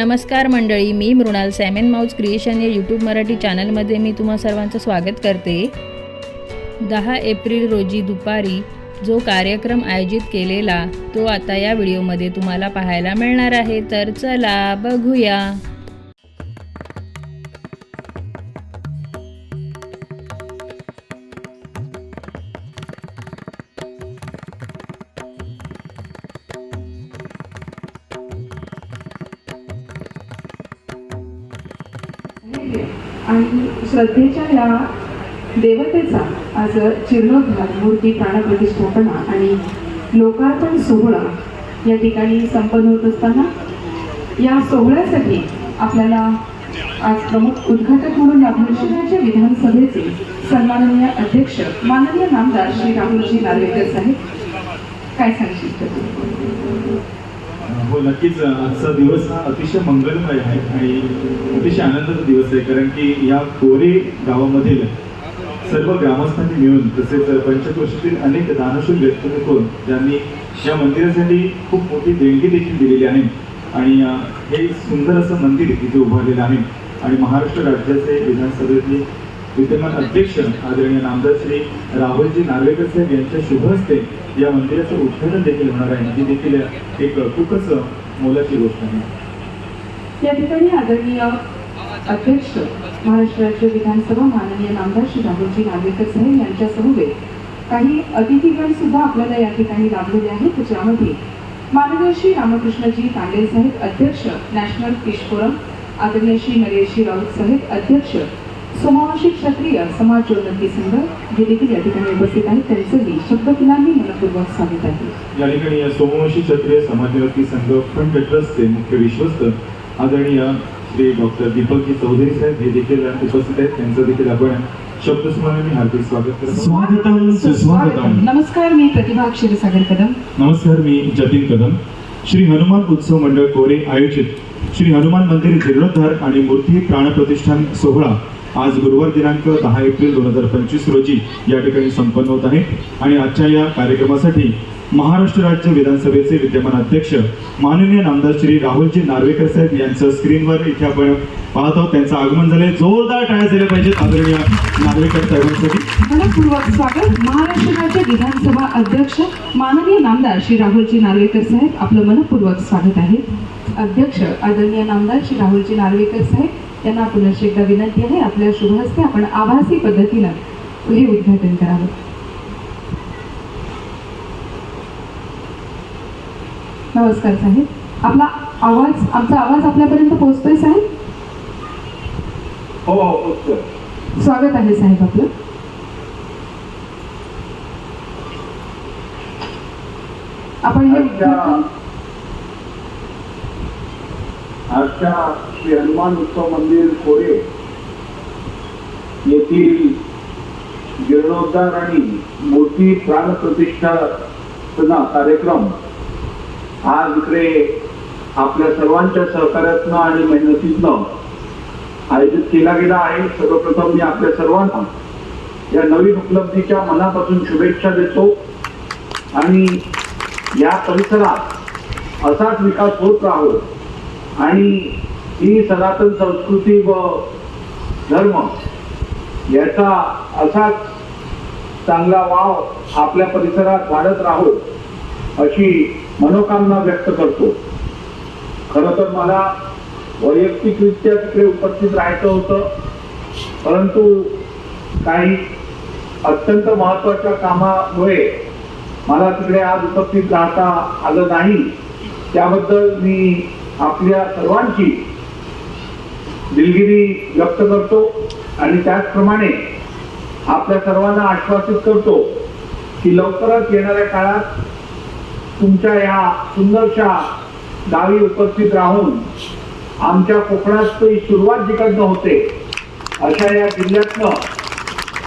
नमस्कार मंडळी, मी Mrinal सॅमेन mouse creation या यूट्यूब मराठी चॅनलमध्ये मी तुम्हा सर्वांचं स्वागत करते। 10 एप्रिल रोजी दुपारी जो कार्यक्रम आयोजित केलेला तो आता या व्हिडिओमध्ये तुम्हाला पाहायला मिळणार आहे, तर चला बघूया। आणि श्रद्धेच्या या देवतेचा आज जीर्णोद्धार, मूर्ती प्राणप्रतिष्ठापना आणि लोकार्पण सोहळा या ठिकाणी संपन्न होत असताना या सोहळ्यासाठी आपल्याला आज प्रमुख उद्घाटक म्हणून महाराष्ट्र विधानसभेचे सन्माननीय अध्यक्ष माननीय नामदार श्री राहुलजी नार्वेकर साहेब, काय सांगशील? हो, नक्कीच आजचा दिवस हा अतिशय मंगलमय आहे आणि अतिशय आनंदाचा दिवस आहे, कारण की या कोरे गावामधील सर्व ग्रामस्थांनी मिळून तसेच पंचक्रोशीतील अनेक दानशूर व्यक्तिमत्व ज्यांनी या मंदिरासाठी खूप मोठी देणगी देखील दिलेली आहे आणि हे सुंदर असं मंदिर इथे उभारलेलं आहे आणि महाराष्ट्र राज्याचे विधानसभेतले विद्यमान अध्यक्ष आदरणीय नामदार श्री राहुलजी नार्वेकर साहेब यांच्या शुभ हस्ते या मंदिराचं उद्घाटन देखील होणार आहे, जी देखील एक खूपच मोलाची गोष्ट आहे। या ठिकाणी आदरणीय अध्यक्ष महाराष्ट्र राज्य विधानसभा माननीय नामदार श्री राहुलजी नार्वेकर साहेब यांच्या समवेत काही अतिथीगण सुद्धा आपल्याला या ठिकाणी लाभलेले आहेत, ज्यामध्ये माननीय श्री रामकृष्णजी तांडेल साहेब, अध्यक्ष नॅशनल फिश फोरम, आदरणीय श्री नरेशजी राऊत साहेब, अध्यक्ष सोमवंशी क्षत्रिय समाजोन्नती संघ, जे देखील या ठिकाणी उपस्थित आहेत, त्यांचंही शब्दफुलांनी मनपूर्वक स्वागत आहे। या ठिकाणी सोमवंशी क्षत्रिय समाजोन्नती संघ फंड ट्रस्टचे मुख्य विश्वस्त आदरणीय श्री डॉक्टर दीपकजी चौधरी साहेब हे देखील उपस्थित आहेत, त्यांचं देखील आपण शब्दसुमनाने हार्दिक स्वागत करतो। स्वागतम सुस्वागतम। नमस्कार, मी प्रतिभा क्षीरसागर कदम। नमस्कार, मी जतीन कदम। श्री हनुमान उत्सव मंडळ कोरे आयोजित श्री हनुमान मंदिर जीर्णोद्धार आणि मूर्ती प्राणप्रतिष्ठान सोहळा आज गुरुवार दिनांक 10 एप्रिल 2025 रोजी या ठिकाणी संपन्न होत आहे आणि आजच्या या कार्यक्रमासाठी महाराष्ट्र राज्य विधानसभेचे विद्यमान अध्यक्ष माननीय नामदार श्री राहुलजी नार्वेकर साहेब यांचं स्क्रीनवर इथे आपण पाहत आहोत, त्यांचं आगमन झाले। जोरदार टाळ्या झाल्या पाहिजेत आदरणीय नार्वेकर साहेबांसाठी। मनपूर्वक स्वागत। महाराष्ट्र राज्य विधानसभा अध्यक्ष माननीय नामदार श्री राहुलजी नार्वेकर साहेब, आपलं मनपूर्वक स्वागत आहे। अध्यक्ष आदरणीय नामदार श्री राहुलजी नार्वेकर साहेब यांना पुनश्च एकदा विनंती आहे, आपल्या शुभ हस्ते आपण आभासी पद्धतीनं हे उद्घाटन करावं। नमस्कार साहेब, आमचा आवाज आपल्यापर्यंत पोहोचतोय साहेब? हो हो, स्वागत आहे साहेब आपलं। आपण हे उद्घाटन आजच्या श्री हनुमान उत्सव मंदिर कोरे येथील जीर्णोद्धार आणि मूर्ती प्राणप्रतिष्ठापना कार्यक्रम आज इकडे आपल्या सर्वांच्या सहकार्यातनं आणि मेहनतीतनं आयोजित केला गेला आहे। सर्वप्रथम मी आपल्या सर्वांना या नवीन उपलब्धीच्या मनापासून शुभेच्छा देतो आणि या परिसरात असाच विकास होत राहो आणि ही सनातन संस्कृती व धर्म याचा असाच चांगला वाव आपल्या परिसरात वाढत राहो अशी मनोकामना व्यक्त करतो। खरं तर मला वैयक्तिकरित्या तिकडे उपस्थित राहायचं होतं, परंतु काही अत्यंत महत्त्वाच्या कामामुळे मला तिकडे आज उपस्थित राहता आलं नाही। त्याबद्दल मी आपल्या सर्वांची दिलगिरी व्यक्त करतो आणि त्याचप्रमाणे आपल्या सर्वांना आश्वासित करतो की लवकरच येणाऱ्या काळात तुमच्या या सुंदरशा गावी उपस्थित राहून आमच्या कोकणात ही सुरुवात जिकडनं होते अशा या जिल्ह्यातनं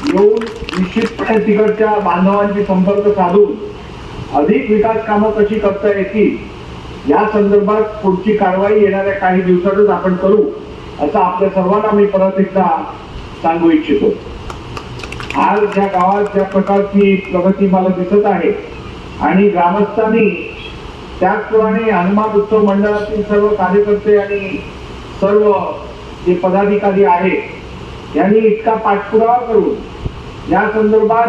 येऊन निश्चितपणे तिकडच्या बांधवांशी संपर्क साधून अधिक विकास कामं कशी करता येतील या संदर्भात पुढची कारवाई येणाऱ्या काही दिवसातच आपण करू असं आपल्या सर्वांना मी परत एकदा सांगू इच्छितो। आज ज्या गावात ज्या प्रकारची प्रगती मला दिसत आहे आणि ग्रामस्थांनी त्याचप्रमाणे हनुमान उत्सव मंडळातील सर्व कार्यकर्ते आणि सर्व जे पदाधिकारी आहेत यांनी इतका पाठपुरावा करून या संदर्भात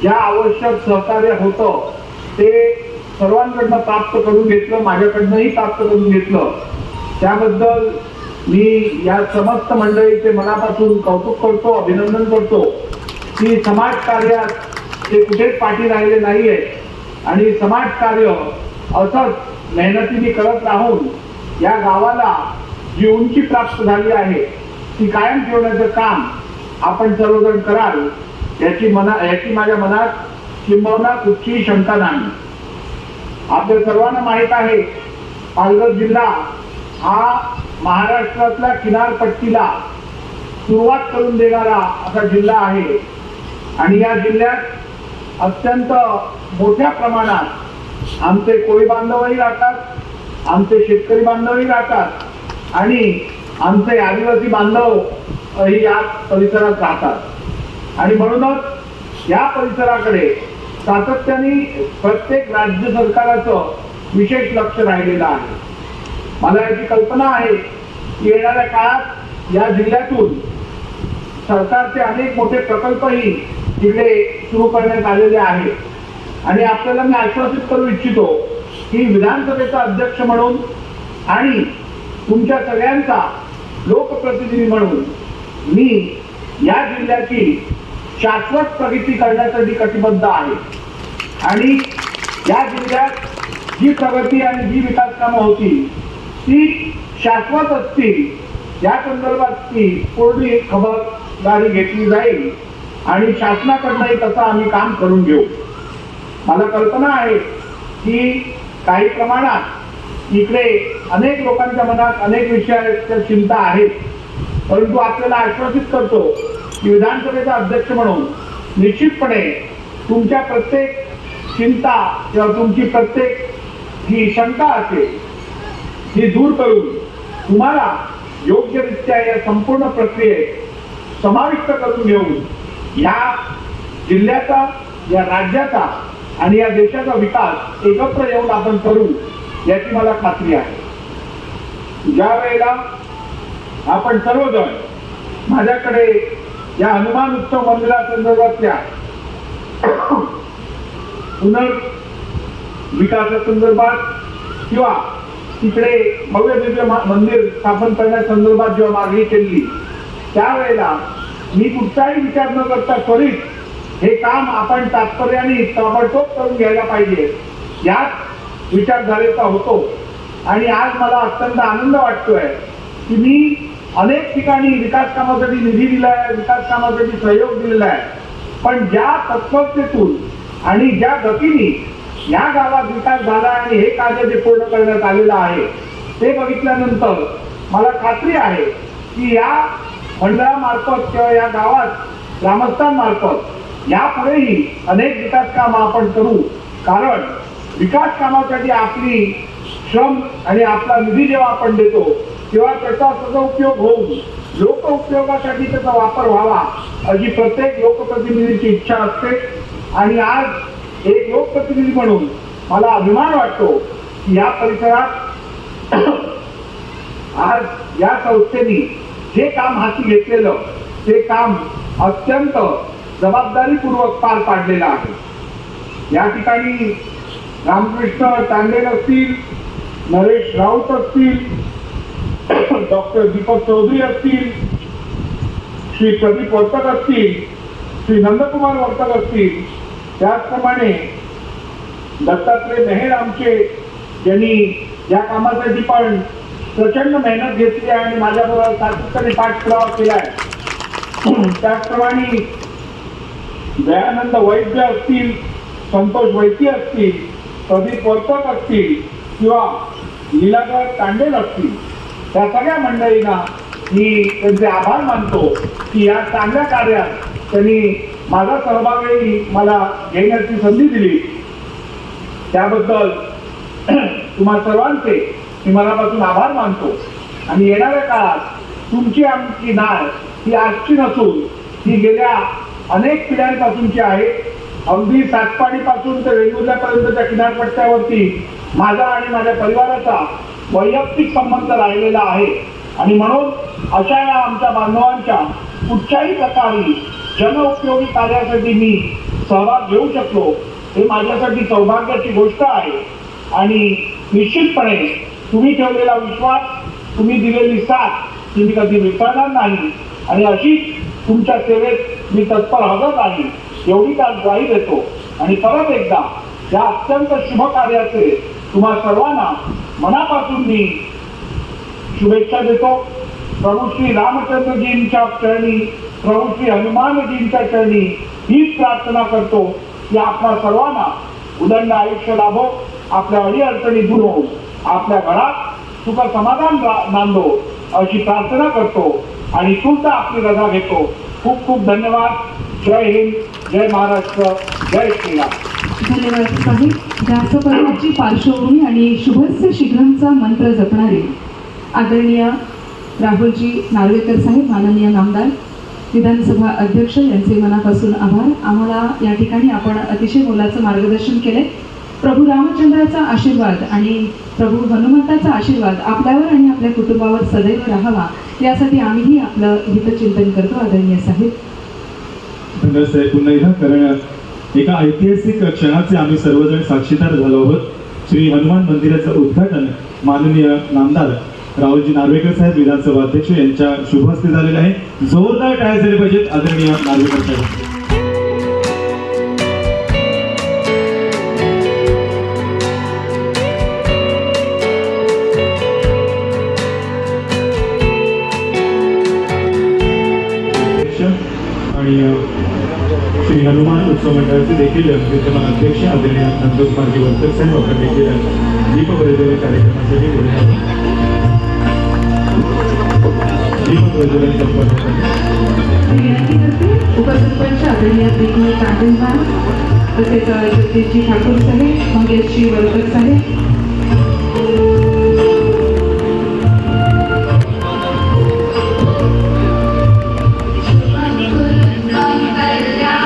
ज्या आवश्यक सहकार्य होतं ते सर्वांकडनं प्राप्त करून घेतलं, माझ्याकडनंही प्राप्त करून घेतलं. त्याबद्दल मी या समस्त मंडळीचे मनापासून कौतुक करतो, अभिनंदन करतो की समाजकार्यात ते कुठेच पाठी राहिले नाहीये आणि समाजकार्य असंच मेहनतीने करत राहून या गावाला जी उंची प्राप्त झाली आहे ती कायम ठेवण्याचं काम आपण सर्वजण कराल याची माझ्या मनात किंबहुना कुठचीही शंका नाही. आपल्या सर्वांना माहित आहे पालघर जिल्हा हा महाराष्ट्रातल्या किनारपट्टीला सुरुवात करून देणारा असा जिल्हा आहे आणि या जिल्ह्यात अत्यंत मोठ्या प्रमाणात आमचे कोळी बांधवही राहतात, आमचे शेतकरी बांधवही राहतात आणि आमचे आदिवासी बांधव ही या परिसरात राहतात आणि म्हणूनच या परिसराकडे सातत्याने प्रत्येक राज्य सरकाराचं विशेष लक्ष राहिलेलं आहे. मला याची कल्पना आहे की येणाऱ्या काळात या जिल्ह्यातून सरकारचे अनेक मोठे प्रकल्पही तिकडे सुरू करण्यात आलेले आहेत आणि आपल्याला मी आश्वासित करू इच्छितो की विधानसभेचा अध्यक्ष म्हणून आणि तुमच्या सगळ्यांचा लोकप्रतिनिधी म्हणून मी या जिल्ह्याची शाश्वत प्रगती करण्यासाठी कटिबद्ध आहे आणि या जिल्ह्यात जी प्रगती आणि जी विकास कामं होती ती शाश्वत असतील या संदर्भातची पूर्ण खबरदारी घेतली जाईल आणि शासनाकडनंही तसं आम्ही काम करून घेऊ. मला कल्पना आहे की काही प्रमाणात इकडे अनेक लोकांच्या मनात अनेक विषयाच्या चिंता आहेत, परंतु आपल्याला आश्वासित करतो की विधानसभेचा अध्यक्ष म्हणून निश्चितपणे तुमच्या प्रत्येक चिंता किंवा तुमची प्रत्येक जी शंका असेल ती दूर करून तुम्हाला योग्यरित्या या संपूर्ण प्रक्रियेत समाविष्ट करून घेऊन या जिल्ह्याचा, या राज्याचा आणि या देशाचा विकास एकत्र येऊन आपण करू याची मला खात्री आहे. ज्या वेळेला आपण सर्वजण माझ्याकडे या हनुमान उत्सव मंदिरासंदर्भातल्या पुनर्विकासासंदर्भात किंवा तिकडे भव्य दिव्य मंदिर स्थापन करण्यासंदर्भात जेव्हा मागणी केली त्यावेळेला मी कुठचाही विचार न करता त्वरित हे काम आपण तात्पर्याने ताबडतोब करून घ्यायला पाहिजे याच विचारधारेचा होतो आणि आज मला अत्यंत आनंद वाटतोय की मी अनेक ठिकाणी विकास कामासाठी निधी दिलाय, विकास कामासाठी सहयोग दिलेला आहे, पण ज्या तत्परतेतून आणि ज्या गतीने या गावात विकास झाला आणि हे कार्य जे पूर्ण करण्यात आलेलं आहे ते बघितल्यानंतर मला खात्री आहे की या मंडळामार्फत किंवा या गावात ग्रामस्थांमार्फत यापुढेही अनेक विकास कामं आपण करू. कारण विकास कामासाठी आपली श्रम आणि आपला निधी जेव्हा आपण देतो तेव्हा त्याचा सदुपयोग होऊन लोक उपयोगासाठी त्याचा वापर व्हावा अशी प्रत्येक लोकप्रतिनिधीची इच्छा असते आणि आज एक लोकप्रतिनिधी म्हणून मला अभिमान वाटतो की या परिसरात आज या संस्थेने जे काम हाती घेतलेलं ते काम अत्यंत जबाबदारीपूर्वक पार पाडलेलं आहे. या ठिकाणी रामकृष्ण तांडेल असतील, नरेश राऊत असतील, डॉक्टर दीपक चौधरी असतील, श्री प्रदीप वर्तक असतील, श्री नंदकुमार वर्तक असतील, त्याचप्रमाणे दत्तात्रय मेहर आमचे यांनी या कामासाठी पण प्रचंड मेहनत घेतली आणि माझ्याबरोबर सातत्याने पाठपुरावा केलाय. त्याचप्रमाणे दयानंद वैद्य असतील, संतोष वैद्य असतील, प्रदीप वर्तक असतील किंवा लीलाधर तांडेल असतील, त्या सगळ्या मंडळींना मी त्यांचे आभार मानतो की या चांगल्या कार्यात त्यांनी माझा सहभागही मला घेण्याची संधी दिली. त्याबद्दल तुम्हा सर्वांचे मी मनापासून आभार मानतो आणि येणाऱ्या काळात तुमची आमची नाळ ही आजची नसून ही गेल्या अनेक पिढ्यांपासूनची आहे. अगदी सातपाडीपासून ते वेंगुर्ल्यापर्यंतच्या किनारपट्ट्यावरती माझा आणि माझ्या परिवाराचा वैयक्तिक संबंध राहिलेला आहे आणि म्हणून अशा या आमच्या बांधवांच्या कुठच्याही प्रकारे जनउपयोगी कार्यासाठी मी सहभाग घेऊ शकलो हे माझ्यासाठी सौभाग्याची गोष्ट आहे आणि निश्चितपणे तुम्ही ठेवलेला विश्वास, तुम्ही दिलेली साथ ती मी कधी विसरणार नाही आणि अशीच तुमच्या सेवेत मी तत्पर हजर राहील एवढी आज ग्वाही देतो आणि परत एकदा या अत्यंत शुभ कार्याचे तुम्हा सर्वांना मनापासून मी शुभेच्छा देतो. प्रभू श्री रामचंद्रजींच्या चरणी, प्रभू श्री हनुमानजींच्या चरणी हीच प्रार्थना करतो की आपल्या सर्वांना उदंड आयुष्य लाभो, आपल्या अडीअडचणी दूर होऊन आपल्या घरात सुख समाधान नांदो अशी प्रार्थना करतो आणि तुमचा आपली रजा घेतो. खूप खूप धन्यवाद. जय हिंद, जय महाराष्ट्र, जय श्रीराम. धन्यवाद साहेब. जास्त पर्वाची पार्श्वभूमी आणि शुभस्य शीघ्रमचा मंत्र जपणारे आदरणीय राहुलजी नार्वेकर साहेब, माननीय नामदार, विधानसभा अध्यक्ष यांचे मनापासून आभार. आम्हाला या ठिकाणी आपण अतिशय मोलाचं मार्गदर्शन केले. प्रभू रामचंद्राचा आशीर्वाद आणि प्रभू हनुमंताचा आशीर्वाद आपल्यावर आणि आपल्या कुटुंबावर सदैव राहावा यासाठी आम्हीही आपलं हितचिंतन करतो. आदरणीय साहेब. धन्यवाद साहेब. पुन्हा एकदा कारण एका ऐतिहासिक क्षणाचे आम्ही सर्वजण साक्षीदार झालो आहोत. श्री हनुमान मंदिराचं उद्घाटन माननीय नामदार राहुलजी नार्वेकर साहेब, विधानसभा अध्यक्ष यांच्या शुभ हस्ते झालेले आहे. जोरदार टाळ्या झाले पाहिजेत आदरणीय नार्वेकर साहेब. आणि श्री हनुमान उत्सव मंडळाचे देखील विद्यमान अध्यक्ष आदरणीय नंदकुमारजी वरकर साहेब आपण देखील दीप प्रज्वलन कार्यक्रमासाठी पुढे आलो. दीप प्रज्वलन विनंती करते उपसरपंच आदरणीय प्रीती कांडलवार तसेच जगदीशजी ठाकूर साहेब, मंगेशजी वरकर साहेब,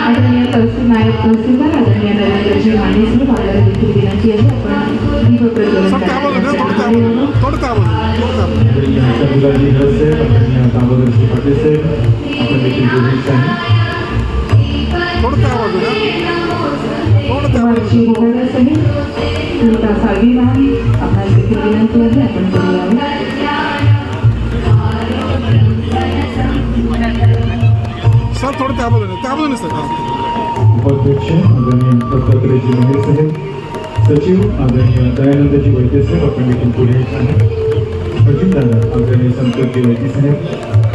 आदरणीय नायब तहसीलदार आदरणीय नरेंद्रजी माने साहेब आपल्याला देखील विनंती आहे आपण दीप प्रज्वलन दामोदरजी पाटील साहेब आपण देखील बोलायचं आहे. कुमारजी गोगाडे साहेब, सुनीता साळवी मॅम आपल्याला देखील विनंती आहे आपण करूया. सर थोडं त्या बाजूने सर. उपाध्यक्ष आदरणीय दत्तात्रेयजी महेर साहेब, सचिव आदरणीय दयानंदजी वैद्य साहेब आपण देखील पुढे यायचं आहे. खजिनदार आदरणीय संतोषजी वैद्य साहेब,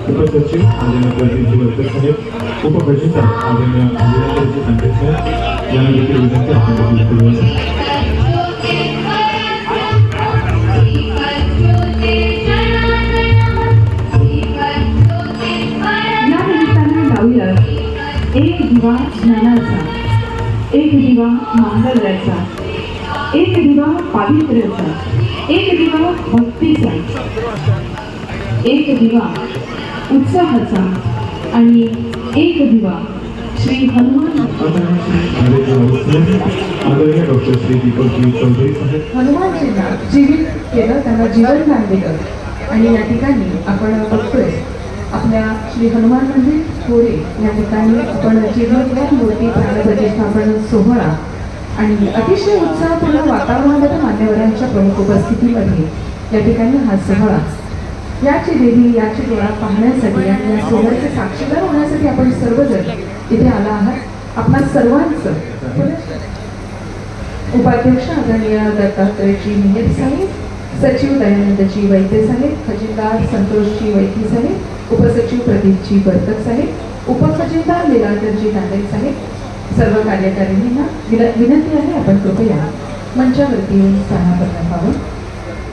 उपसचिव आदरणीय प्रदीपजी वरकर साहेब, उपखजिनदार आदरणीय वीरेंद्रजी तांबे साहेब यांना देखील विनंती आपण देखील पुढे यायचं. या निमित्ताने लावूया एक दिवा ज्ञानाचा, एक दिवा मांगल्याचा, एक दिवा पावित्र्याचा, एक दिवा भक्तीचा, एक दिवा उत्साहाचा आणि एक दिवा श्री हनुमान. आदरणीय डॉक्टर श्री दीपकजी चौधरी साहेब. हनुमानजींना जीवित केलं, त्यांना जीवनदान दिलं आणि या ठिकाणी आपण बघतोय आपल्या श्री हनुमान मंदिर कोरे या ठिकाणी आपण जीर्णोद्धार मूर्ती प्राणप्रतिष्ठापन सोहळा आणि अतिशय उत्साहपूर्ण वातावरणामध्ये मान्यवरांच्या प्रमुख उपस्थितीमध्ये या ठिकाणी हा सोहळा, याची देवी याची डोळा पाहण्यासाठी आणि या सोहळ्याचे साक्षीदार होण्यासाठी आपण सर्वजण इथे आला आहात. आपणा सर्वांचं उपाध्यक्ष आदरणीय दत्तात्रेयजी महेर साहेब, सचिव दयानंदजी वैद्य साहेब, खजिनदार संतोषजी वैद्य साहेब, उपसचिव प्रदीपजी वरकर साहेब, उपखजिनदार लीलाधरजी तांबे साहेब, सर्व कार्यकारिणींना विनंती आहे आपण कृपया मंचावरती येऊन स्थानापन्न व्हावं.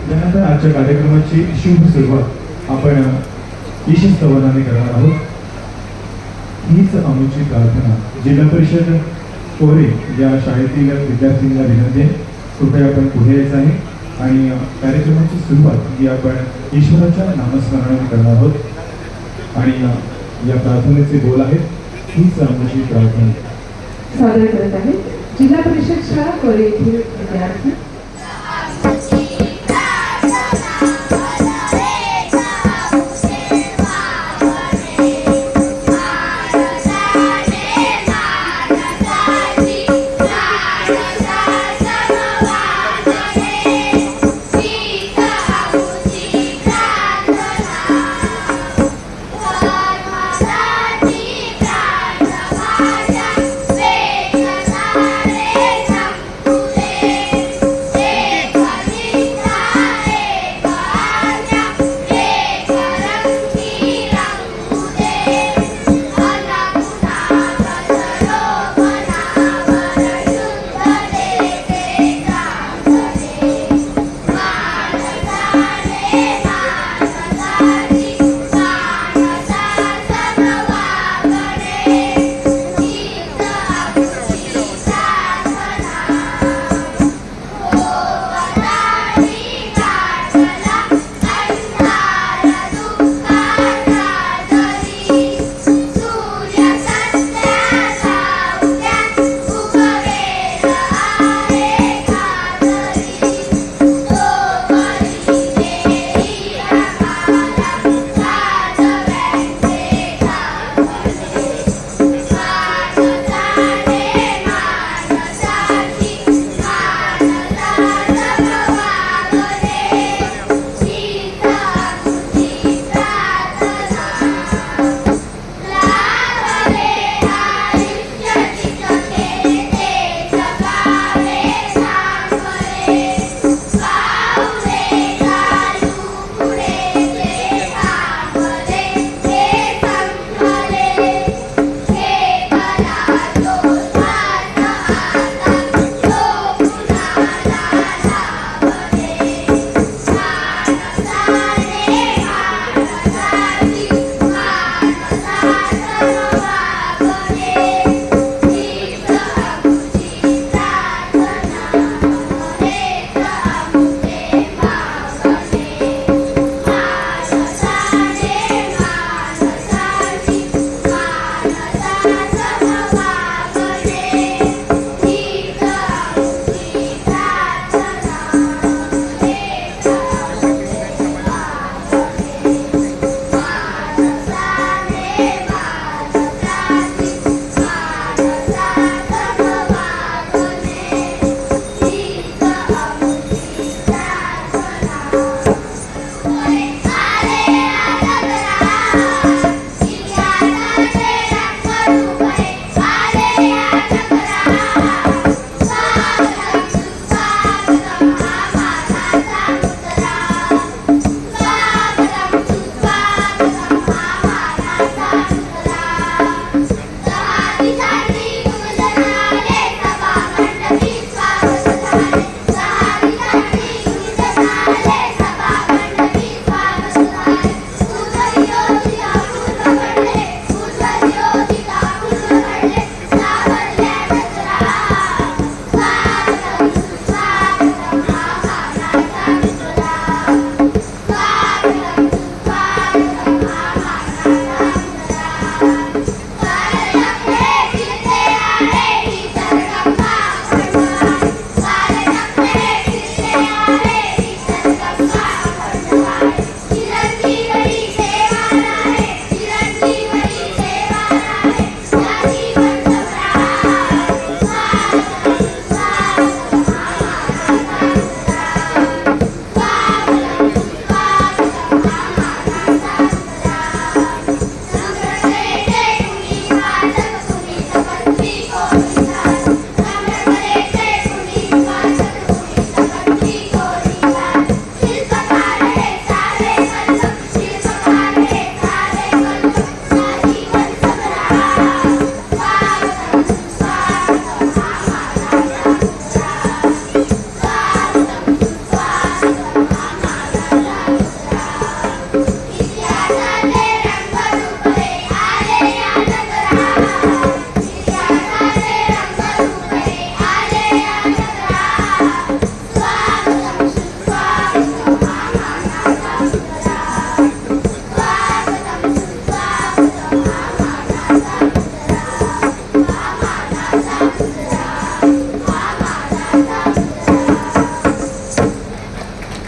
त्यानंतर आजच्या कार्यक्रमाची शुभ सुरुवात आपण ईशस्तवनाने करणार आहोत. हीच आमची प्रार्थना जिल्हा परिषद कोरे या शाळेतील विद्यार्थ्यांना विनंती आहे, कृपया आपण पुढे यायचं आहे आणि कार्यक्रमाची सुरुवात ही आपण ईश्वराच्या नामस्मरणाने करणार आहोत आणि या प्रार्थनेचे बोल आहेत, हीच आमची प्रार्थना सादर करत आहे जिल्हा परिषद शाळा कोरे येथील विद्यार्थी.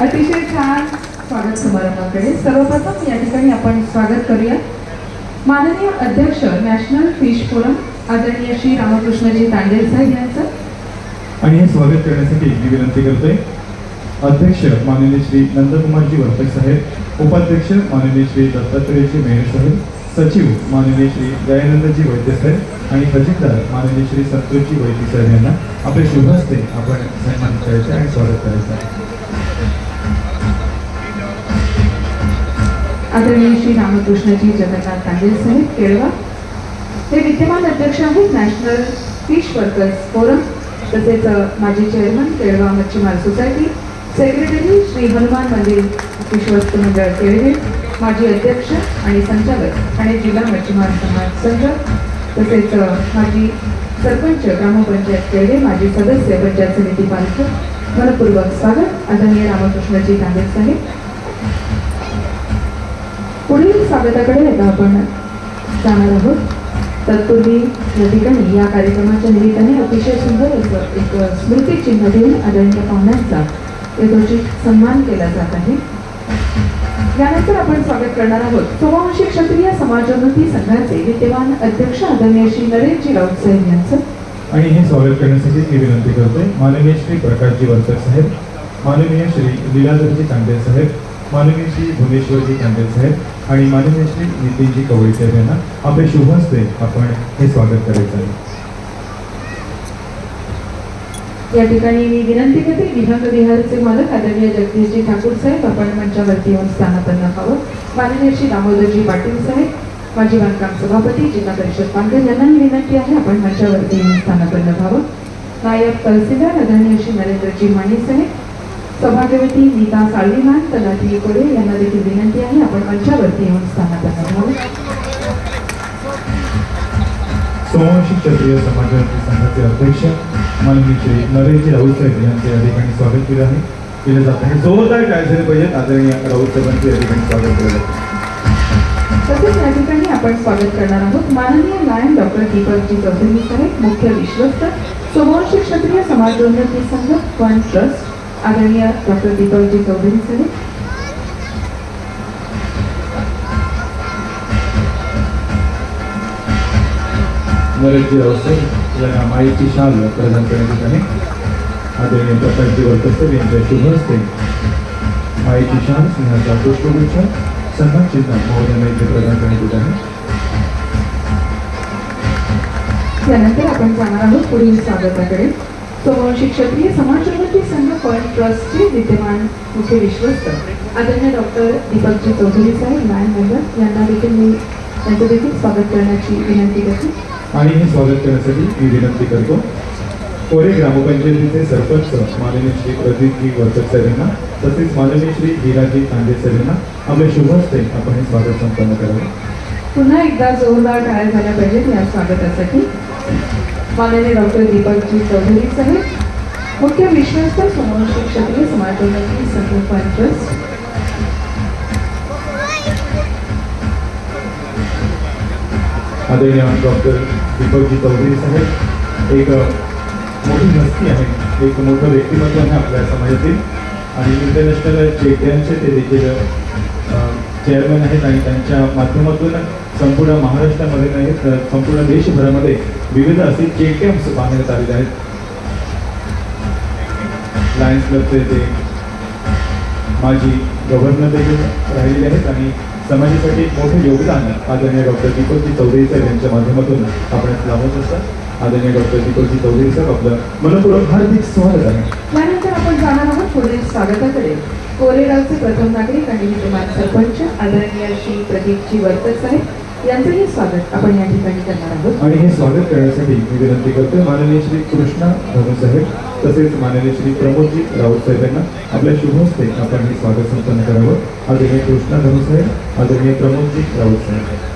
अतिशय छान स्वागत समारंभाकडे सर्वप्रथम या ठिकाणी आपण स्वागत करूया माननीय अध्यक्ष नॅशनल फिश फोरम आदरणीय श्री रामकृष्णजी तांडेल साहेब यांचं। आणि हे स्वागत करण्यासाठी मी विनंती करतोय अध्यक्ष माननीय श्री नंदकुमारजी वर्तक साहेब, उपाध्यक्ष माननीय श्री दत्तात्रेयजी मेहर साहेब, सचिव माननीय श्री दयानंदजी वैद्य साहेब आणि खजिनदार माननीय श्री संतोषजी वैद्य साहेब यांना आपले शुभ हस्ते आपण सन्मानित करायचे आणि स्वागत करायचं आहे। आदरणीय श्री रामकृष्णजी जगन्नाथ तांडेल साहेब केळवा हे विद्यमान अध्यक्ष आहेत नॅशनल फिश वर्कर्स फोरम, तसेच माजी चेअरमन केळवा मच्छीमार सोसायटी, सेक्रेटरी श्री हनुमान मंदिर विश्वस्त मंडळ केळवे, माजी अध्यक्ष आणि संचालक ठाणे जिल्हा मच्छीमार समाज संघ, तसेच माजी सरपंच ग्रामपंचायत केळवे, माजी सदस्य पंचायत समिती पालघर, मनपूर्वक स्वागत आदरणीय रामकृष्णजी तांडेल साहेब। पुढील स्वागताकडे आता आपण जाणार आहोत। तत्पूर्वी या ठिकाणी या कार्यक्रमाच्या निमित्ताने अतिशय सुंदर असं एक स्मृतिचिन्ह देऊन आदरणीय पाहुण्यांचा यथोचित सन्मान केला जात आहे। यानंतर आपण स्वागत करणार आहोत सोमवंशी क्षत्रिय समाजोन्नती संघाचे विद्यमान अध्यक्ष आदरणीय श्री नरेशजी राऊत साहेब यांचं। आणि हे स्वागत करण्यासाठी मी विनंती करतोय माननीय श्री प्रकाशजी वर्तक साहेब, माननीय श्री लीलाधरजी तांडेल साहेब, माननीय श्री भुवनेश्वरजी तांडेल साहेब आणि माननीय श्री नितीनजी कवळी साहेब यांना आपले शुभ हस्ते आपण हे स्वागत करायचं आहे। या ठिकाणी मी विनंती करते विभाग विहारचे मालक आदरणीय जगदीशजी ठाकूर साहेब आपण मंचावरती येऊन स्थानापन्न व्हावं। माननीय श्री दामोदरजी पाटील साहेब, माजी बांधकाम सभापती जिल्हा परिषद पालघर यांनाही विनंती आहे आपण मंचावरती येऊन स्थानापन्न व्हावं। नायब तहसीलदार आदरणीय श्री नरेंद्रजी माने साहेब, सभागवती नीता साळवीमान, तलाठी कोडे यांना देखील विनंती आहे आपण मंचावरती येऊन स्थानापन्न व्हावं। सोमवंशी क्षत्रिय समाजाचे संघाचे अध्यक्ष माननीय श्री नरेशजी राऊत साहेब यांचे या ठिकाणी स्वागत केलं जात आहे. जोरदार काय झाले पाहिजेत आदरणीय राऊत साहेबांचे या ठिकाणी स्वागत केलं जातं. तसेच या ठिकाणी आपण स्वागत करणार आहोत माननीय नायक डॉक्टर दीपकजी चौधरी साहेब, मुख्य विश्वस्त, सोमवंशी क्षत्रिय समाजोन्नती संघ फंड ट्रस्ट, आदरणीय डॉक्टर दीपकजी चौधरी साहेब. नरेशजी राऊत साहेब यांना माईची शाल प्रदान करण्यात येत आहे. आदरणीय प्रकाशजी वर्तकर यांच्या शुभ हस्ते माईची शाल, सिंहाचा पुष्पगुच्छ, सन्मान चिन्ह महोदयांना इथे प्रदान करण्यात येत आहे. त्यानंतर आपण जाणार आहोत पुढील स्वागताकडे. सोमवंशी क्षत्रिय समाजोन्नती संघ फंड ट्रस्टचे विद्यमान मुख्य विश्वस्त आदरणीय डॉक्टर दीपकजी चौधरी साहेब, नायक मेंबर यांना देखील मी त्यांचं देखील स्वागत करण्याची विनंती करते. आणि हे स्वागत करण्यासाठी मी विनंती करतो कोरे ग्रामपंचायतीचे सरपंच माननीय श्री प्रदीपजी वर्तक साहेबांना, तसेच माननीय श्री हिराजी तांडे साहेबांना आपल्या शुभ हस्ते आपण हे स्वागत संपन्न करावे. पुन्हा एकदा जोरदार टाळ्या झाल्या पाहिजेत या स्वागतासाठी. माननीय डॉक्टर दीपकजी चौधरी साहेब, मुख्य विश्वस्त, सोमवंशी क्षत्रिय समाजोन्नती संघ फंड ट्रस्ट. आदरणीय डॉक्टर दीपकजी चौधरी साहेब एक मोठी हस्ती आहे, एक मोठं व्यक्तिमत्व आहे आपल्या समाजातील आणि इंटरनॅशनल चेट्यांचे ते देखील चेअरमॅन आहेत आणि त्यांच्या माध्यमातून संपूर्ण महाराष्ट्रामध्ये नाही तर संपूर्ण देशभरामध्ये विविध असे चेक कॅम्प्स बांधण्यात आलेले आहेत. लायन्स क्लबचे ते माजी गव्हर्नर देखील राहिलेले आहेत आणि समाजासाठी एक मोठे योगदान आदरणीय डॉक्टर दीपकजी चौधरी साहेब यांच्या माध्यमातून आपण लावत असतात. आदरणीय डॉक्टर दीपकजी चौधरी साहेब आपलं मनपूर्वक हार्दिक स्वागत आहे. त्यानंतर आपण जाणार आहोत पुढील स्वागताकडे. कोरेगावचे प्रथम नागरिक आणि विद्यमान सरपंच आदरणीय श्री प्रदीपजी वर्तक साहेब यांचंही स्वागत आपण या ठिकाणी करणार आहोत. आणि हे स्वागत करण्यासाठी मी विनंती करतो माननीय श्री कृष्णा धनु साहेब तसेच माननीय श्री प्रमोदजी राऊत साहेब यांना आपल्या शुभ हस्ते आपण हे स्वागत संपन्न करावं. आदरणीय कृष्णा धनु साहेब, आदरणीय प्रमोदजी राऊत साहेब.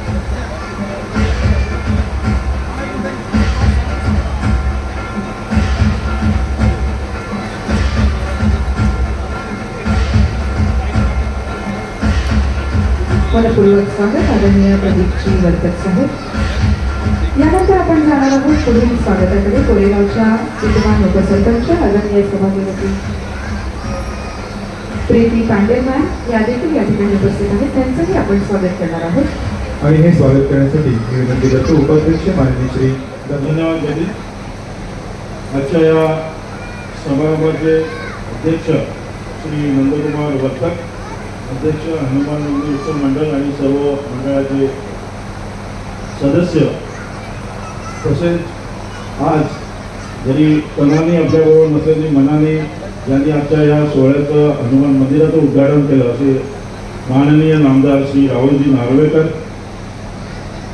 मनपूर्वक स्वागत आदरणीय प्रदीपजी वर्तक साहेब. यानंतर आपण जाणार आहोत पुढील स्वागताकडे. कोरेगावच्या विद्यमान उपसरपंच आदरणीय सभापती प्रीती पांडे मॅम या देखील या ठिकाणी उपस्थित आहेत, त्यांचंही आपण स्वागत करणार आहोत. आणि हे स्वागत करण्यासाठी मी विनंती करतो उपाध्यक्ष माननीय श्री धन्यवाद दिदी. आजच्या या समारंभाचे अध्यक्ष श्री नंदकुमार वर्तक, अध्यक्ष हनुमान मंदिर उत्सव मंडळ आणि सर्व मंडळाचे सदस्य, तसेच आज जरी तनाने आपल्याबरोबर नसल्याने मनाने ज्यांनी आजच्या या सोहळ्याचं हनुमान मंदिराचं उद्घाटन केलं असे माननीय नामदार श्री राहुलजी नार्वेकर,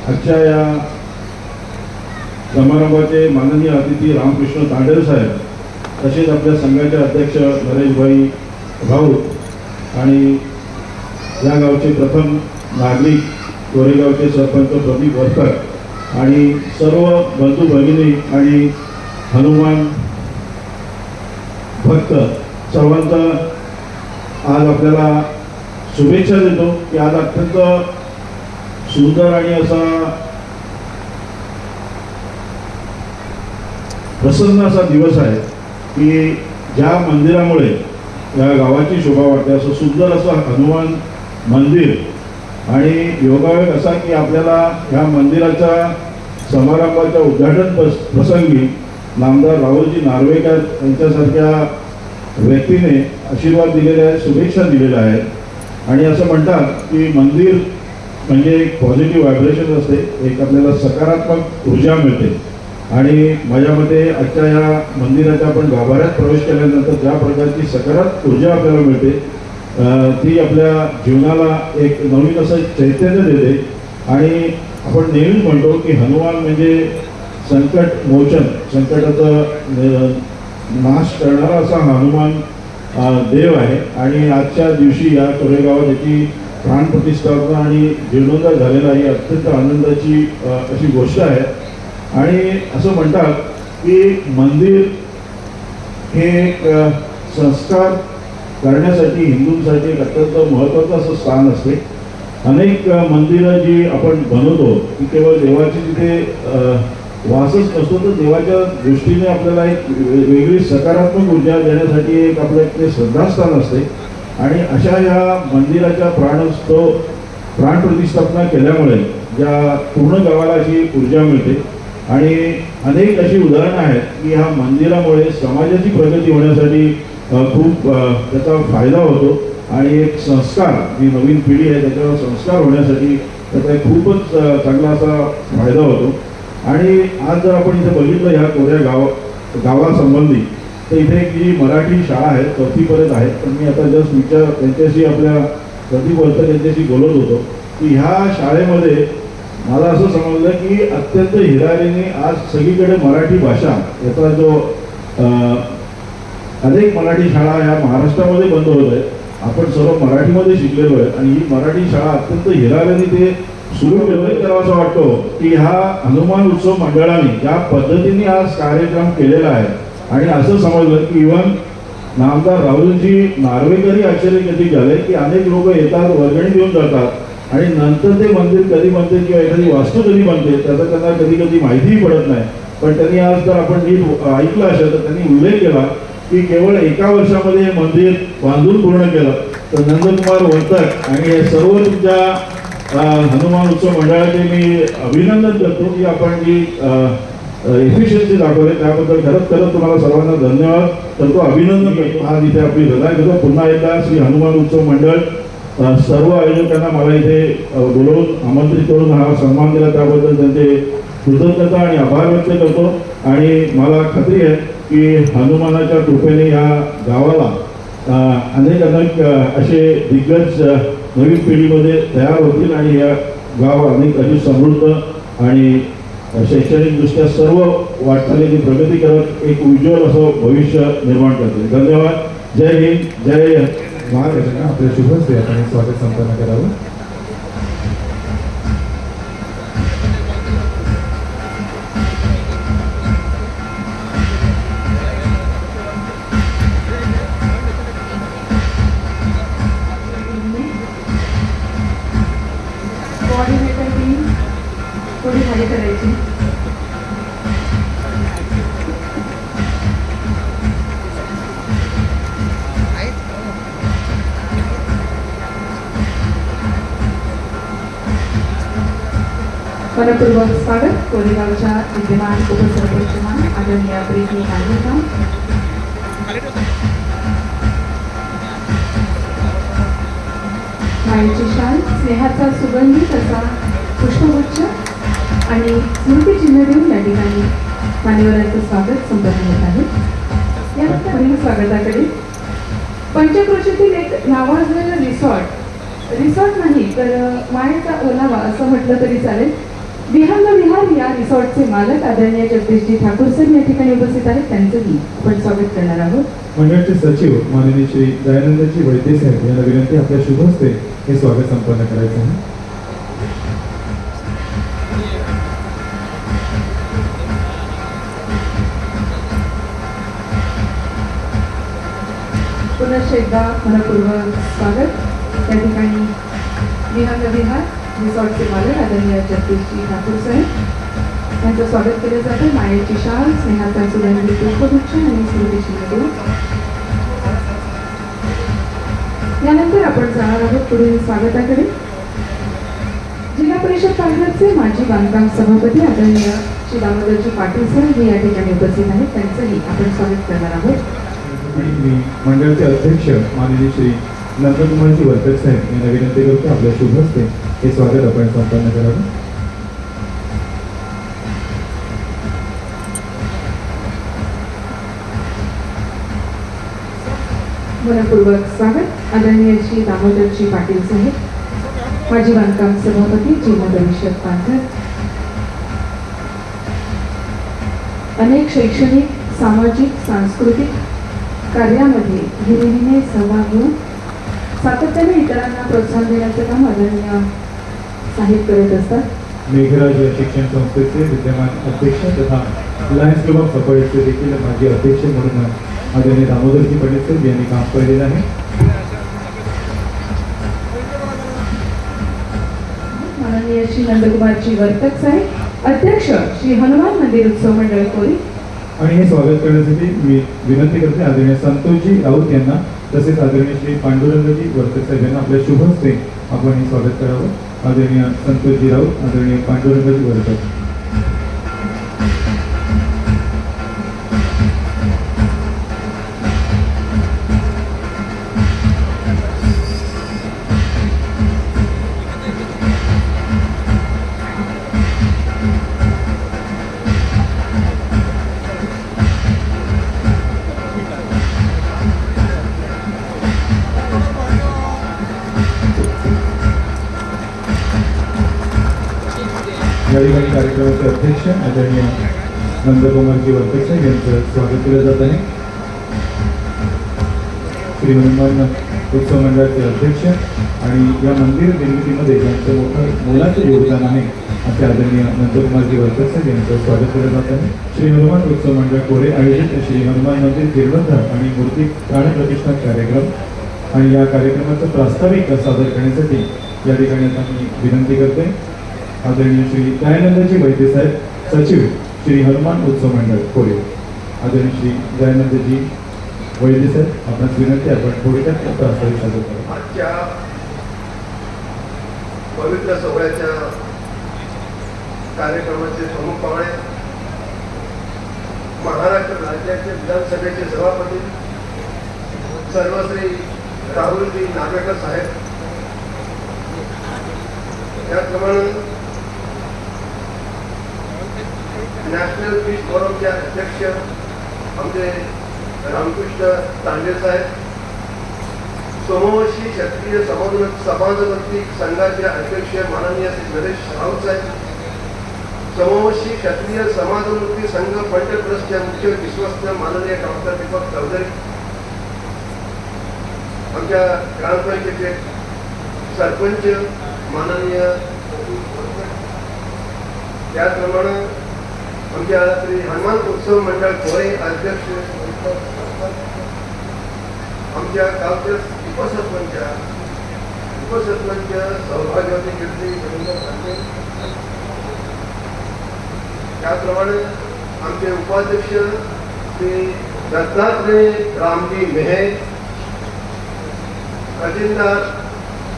आजच्या या समारंभाचे माननीय अतिथी रामकृष्ण तांडेल साहेब, तसेच आपल्या संघाचे अध्यक्ष नरेशभाई राऊत आणि या गावचे प्रथम नागरिक कोरेगावचे सरपंच प्रदीप वर्तक आणि सर्व बंधू भगिनी आणि हनुमान भक्त सर्वांचा आज आपल्याला शुभेच्छा देतो की आज अत्यंत सुंदर आणि असा प्रसन्न असा दिवस आहे की ज्या मंदिरामुळे या गावाची शोभा वाटते. असं सुंदर असं हनुमान मंदिर आणि योगायोग असा की आपल्याला ह्या मंदिराच्या समारंभाच्या उद्घाटन प्रसंगी नामदार राहुलजी नार्वेकर यांच्यासारख्या व्यक्तीने आशीर्वाद दिलेले आहेत, शुभेच्छा दिलेल्या आहेत. आणि असं म्हणतात की मंदिर म्हणजे एक पॉझिटिव्ह व्हायब्रेशन असते, एक आपल्याला सकारात्मक ऊर्जा मिळते. आणि माझ्या मते आजच्या या मंदिराच्या आपण गाभाऱ्यात प्रवेश केल्यानंतर ज्या प्रकारची सकारात्मक ऊर्जा आपल्याला मिळते ती आपल्या जीवनाला एक नवीन असं चैतन्य देते. आणि आपण नेहमीच म्हणतो की हनुमान म्हणजे संकट मोचन, संकटाचं नाश करणारा असा हनुमान देव आहे. आणि आजच्या दिवशी या कोरेगावात याची प्राणप्रतिष्ठापना आणि जीर्णोद्धार झालेला ही अत्यंत आनंदाची अशी गोष्ट आहे. आणि असं म्हणतात की मंदिर हे एक संस्कार करण्यासाठी हिंदूंसाठी एक अत्यंत महत्त्वाचं असं स्थान असते. अनेक मंदिरं जी आपण बनवतो ती केवळ देवाची तिथे वासच नसतो, तर देवाच्या दृष्टीने आपल्याला एक वेगळी सकारात्मक ऊर्जा देण्यासाठी एक आपलं एक ते श्रद्धास्थान असते. आणि अशा या मंदिराच्या प्राणप्रतिष्ठापना केल्यामुळे ज्या पूर्ण गावाला अशी ऊर्जा मिळते. आणि अनेक अशी उदाहरणं आहेत की ह्या मंदिरामुळे समाजाची प्रगती होण्यासाठी खूप त्याचा फायदा होतो. आणि एक संस्कार, जी नवीन पिढी आहे त्याच्यावर संस्कार होण्यासाठी त्याचा एक खूपच चांगला असा फायदा होतो. आणि आज जर आपण इथे बघितलं ह्या कोऱ्या गावासंबंधी, तर इथे एक जी मराठी शाळा आहे 4थीपर्यंत आहे. पण मी आता जस्ट त्यांच्याशी आपल्या प्रदीप वलकर यांच्याशी बोलत होतो की ह्या शाळेमध्ये मला असं समजलं की अत्यंत हिरारीने आज सगळीकडे मराठी भाषा याचा जो अनेक मराठी शाळा ह्या महाराष्ट्रामध्ये बंद होत आहेत. आपण सर्व मराठीमध्ये शिकलेलो आहे आणि ही मराठी शाळा अत्यंत हिरारीने ते सुरू केलं. तर असं वाटतो की हा हनुमान उत्सव मंडळाने ज्या पद्धतीने आज कार्यक्रम केलेला आहे आणि असं समजलं की इव्हन नामदार राहुलजी नार्वेकरही आश्चर्यचकित झाले की अनेक लोक येतात, वर्गणी देऊन जातात आणि नंतर ते मंदिर कधी बनते किंवा एखादी वास्तू कधी बनते त्याचा त्यांना कधी कधी माहितीही पडत नाही. पण त्यांनी आज जर आपण नीट ऐकलं असेल तर त्यांनी उल्लेख केला की केवळ एका वर्षामध्ये हे मंदिर बांधून पूर्ण केलं. तर नंदकुमार वलकर आणि हे सर्व तुमच्या हनुमान उत्सव मंडळाचे मी अभिनंदन करतो की आपण जी एफिशियन्सी दाखवली त्याबद्दल खरंच तुम्हाला सर्वांना धन्यवाद करतो, अभिनंदन करतो. आज इथे आपली रजा घेतो. पुन्हा एकदा श्री हनुमान उत्सव मंडळ सर्व आयोजकांना मला इथे बोलवून आमंत्रित करून हा सन्मान दिला त्याबद्दल त्यांचे कृतज्ञता आणि आभार व्यक्त करतो. आणि मला खात्री आहे की हनुमानाच्या कृपेने या गावाला अनेक असे दिग्गज नवीन पिढीमध्ये तयार होतील आणि या गाव अनेक अधिक समृद्ध आणि शैक्षणिकदृष्ट्या सर्व वाटचालीची प्रगती करत एक उज्ज्वल असं भविष्य निर्माण करतील. धन्यवाद. जय हिंद, जय महाराजांना आपल्या शुभ हस्ते आपण स्वागत संपन्न करावं. कोऑर्डिनेटर टीम थोडी खाली करायची. मनपूर्वक स्वागत कोरेगावच्या विद्यमान उपसरपंचमान आदरणीय प्रीती नागरिकांना. मायेची शाल, स्नेहाचा सुगंधित असा पुष्पगुच्छ आणि स्मृतिचिन्ह देऊन या ठिकाणी मान्यवरांचं स्वागत संपन्न होत आहे. या पुढील स्वागताकडे पंचक्रोशीतील एक नावाजलेलं रिसॉर्ट नाही तर मायेचा ओलावा असं म्हटलं तरी चालेल, विहंग विहार या रिसॉर्टचे मालक आदरणीय जगदीशजी ठाकूर सर या ठिकाणी उपस्थित आहेत. त्यांचंही आपण स्वागत करणार आहोत. मंडळाचे सचिव माननीय श्री दयानंदजी वैद्य साहेब यांना विनंती आपल्या शुभ हस्ते हे स्वागत संपन्न करायचं आहे. पुनश्च एकदा मनपूर्वक स्वागत. त्या ठिकाणी विहंग विहार रिसॉर्टचे मालक आदरणीय जगदीशजी ठाकूर साहेब यांचं स्वागत केलं जातं. मायेची शाल, स्नेहाचा सुगंधी पुष्पगुच्छ आणि स्मृतिचिन्ह देऊन यानंतर आपण जाणार आहोत पुढील स्वागताकडे. जिल्हा परिषद पालघरचे माजी बांधकाम सभापती आदरणीय श्री दामोदरजी पाटील सर हे या ठिकाणी उपस्थित आहेत. त्यांचंही आपण स्वागत करणार आहोत. मी मंडळाचे अध्यक्ष माननीय श्री नंदकुमारजी वलकर साहेब यांना विनंती करतो आपल्या शुभ हस्ते हे स्वागत आपण संपन्न करावं. मनपूर्वक स्वागत आदरणीय श्री दामोदरजी पाटील साहेब माजी बांधकाम सभापती जिल्हा परिषद पालघर. अनेक शैक्षणिक, सामाजिक, सांस्कृतिक कार्यामध्ये हिरिरीने सहभाग घेऊन सातत्याने इतरांना प्रोत्साहन देण्याचं काम आदरणीय साहेब करत असतात. मेघराज शिक्षण संस्थेचे विद्यमान अध्यक्ष तथा लायन्स क्लब ऑफ सफाळीचे देखील माजी अध्यक्ष म्हणून आदरणीय दामोदरजी पंडित साहेब यांनी काम केलेलं आहे. माननीय श्री नंदकुमारजी वर्तक साहेब, अध्यक्ष श्री हनुमान मंदिर उत्सव मंडळ कोरी. आणि हे स्वागत करण्यासाठी मी विनंती करते आदरणीय संतोषजी राऊत यांना, तसेच आदरणीय श्री पांडुरंगजी वर्तक साहेब यांना आपल्या शुभ हस्ते आपण हे स्वागत करावं. आदरणीय संतोषजी राऊत, आदरणीय पांडुरंगजी वर्तक. या ठिकाणी कार्यक्रमाचे अध्यक्ष आदरणीय नंदकुमारजी वर्तक साहेब यांचं स्वागत केलं जात आहे. श्री हनुमान उत्सव मंडळाचे अध्यक्ष आणि या मंदिर निर्मितीमध्ये ज्यांचं मोलाचं योगदान आहे असे आदरणीय नंदकुमारजी वर्तक साहेब यांचं स्वागत केलं जात आहे. श्री हनुमान उत्सव मंडळ कोरे आयोजित श्री हनुमान मंदिर जीर्णोद्धार आणि मूर्ती प्राणप्रतिष्ठा कार्यक्रम आणि या कार्यक्रमाचं प्रास्ताविक सादर करण्यासाठी या ठिकाणी आता मी विनंती करते आदरणीय श्री दयानंदजी वैद्य साहेब, सचिव श्री हनुमान उत्सव मंडळ कोरे. आदरणीय श्री दयानंदजी वैद्य साहेब, आपणास विनंती आपण थोडक्यात प्रास्ताविक सादर करा. आजच्या पवित्र सोहळ्याच्या कार्यक्रमाचे प्रमुख पाहुणे महाराष्ट्र राज्याचे विधानसभेचे सभापती सर्वश्री राहुलजी नार्वेकर साहेब, त्याचप्रमाणे नॅशनल पीस फोरमचे अध्यक्ष आमचे रामकृष्ण तांडे साहेब, सोमवंशी क्षत्रिय समाजवर्ती संघाचे अध्यक्ष माननीय श्री नरेश राऊत साहेब, सोमवंशी क्षत्रिय समाजवर्ती संघ फंड ट्रस्टचे मुख्य विश्वस्त माननीय डॉक्टर दीपक चौधरी, आमच्या ग्रामपंचायतीचे सरपंच माननीय, त्याचप्रमाणे आमच्या श्री हनुमान उत्सव मंडळ कोरे अध्यक्ष, आमच्या गावचे उपसरपंच सौभाग्यवती कीर्ती रवींद्र, त्याचप्रमाणे आमचे उपाध्यक्ष श्री दत्तात्रय रामजी मेहे, खजिनदार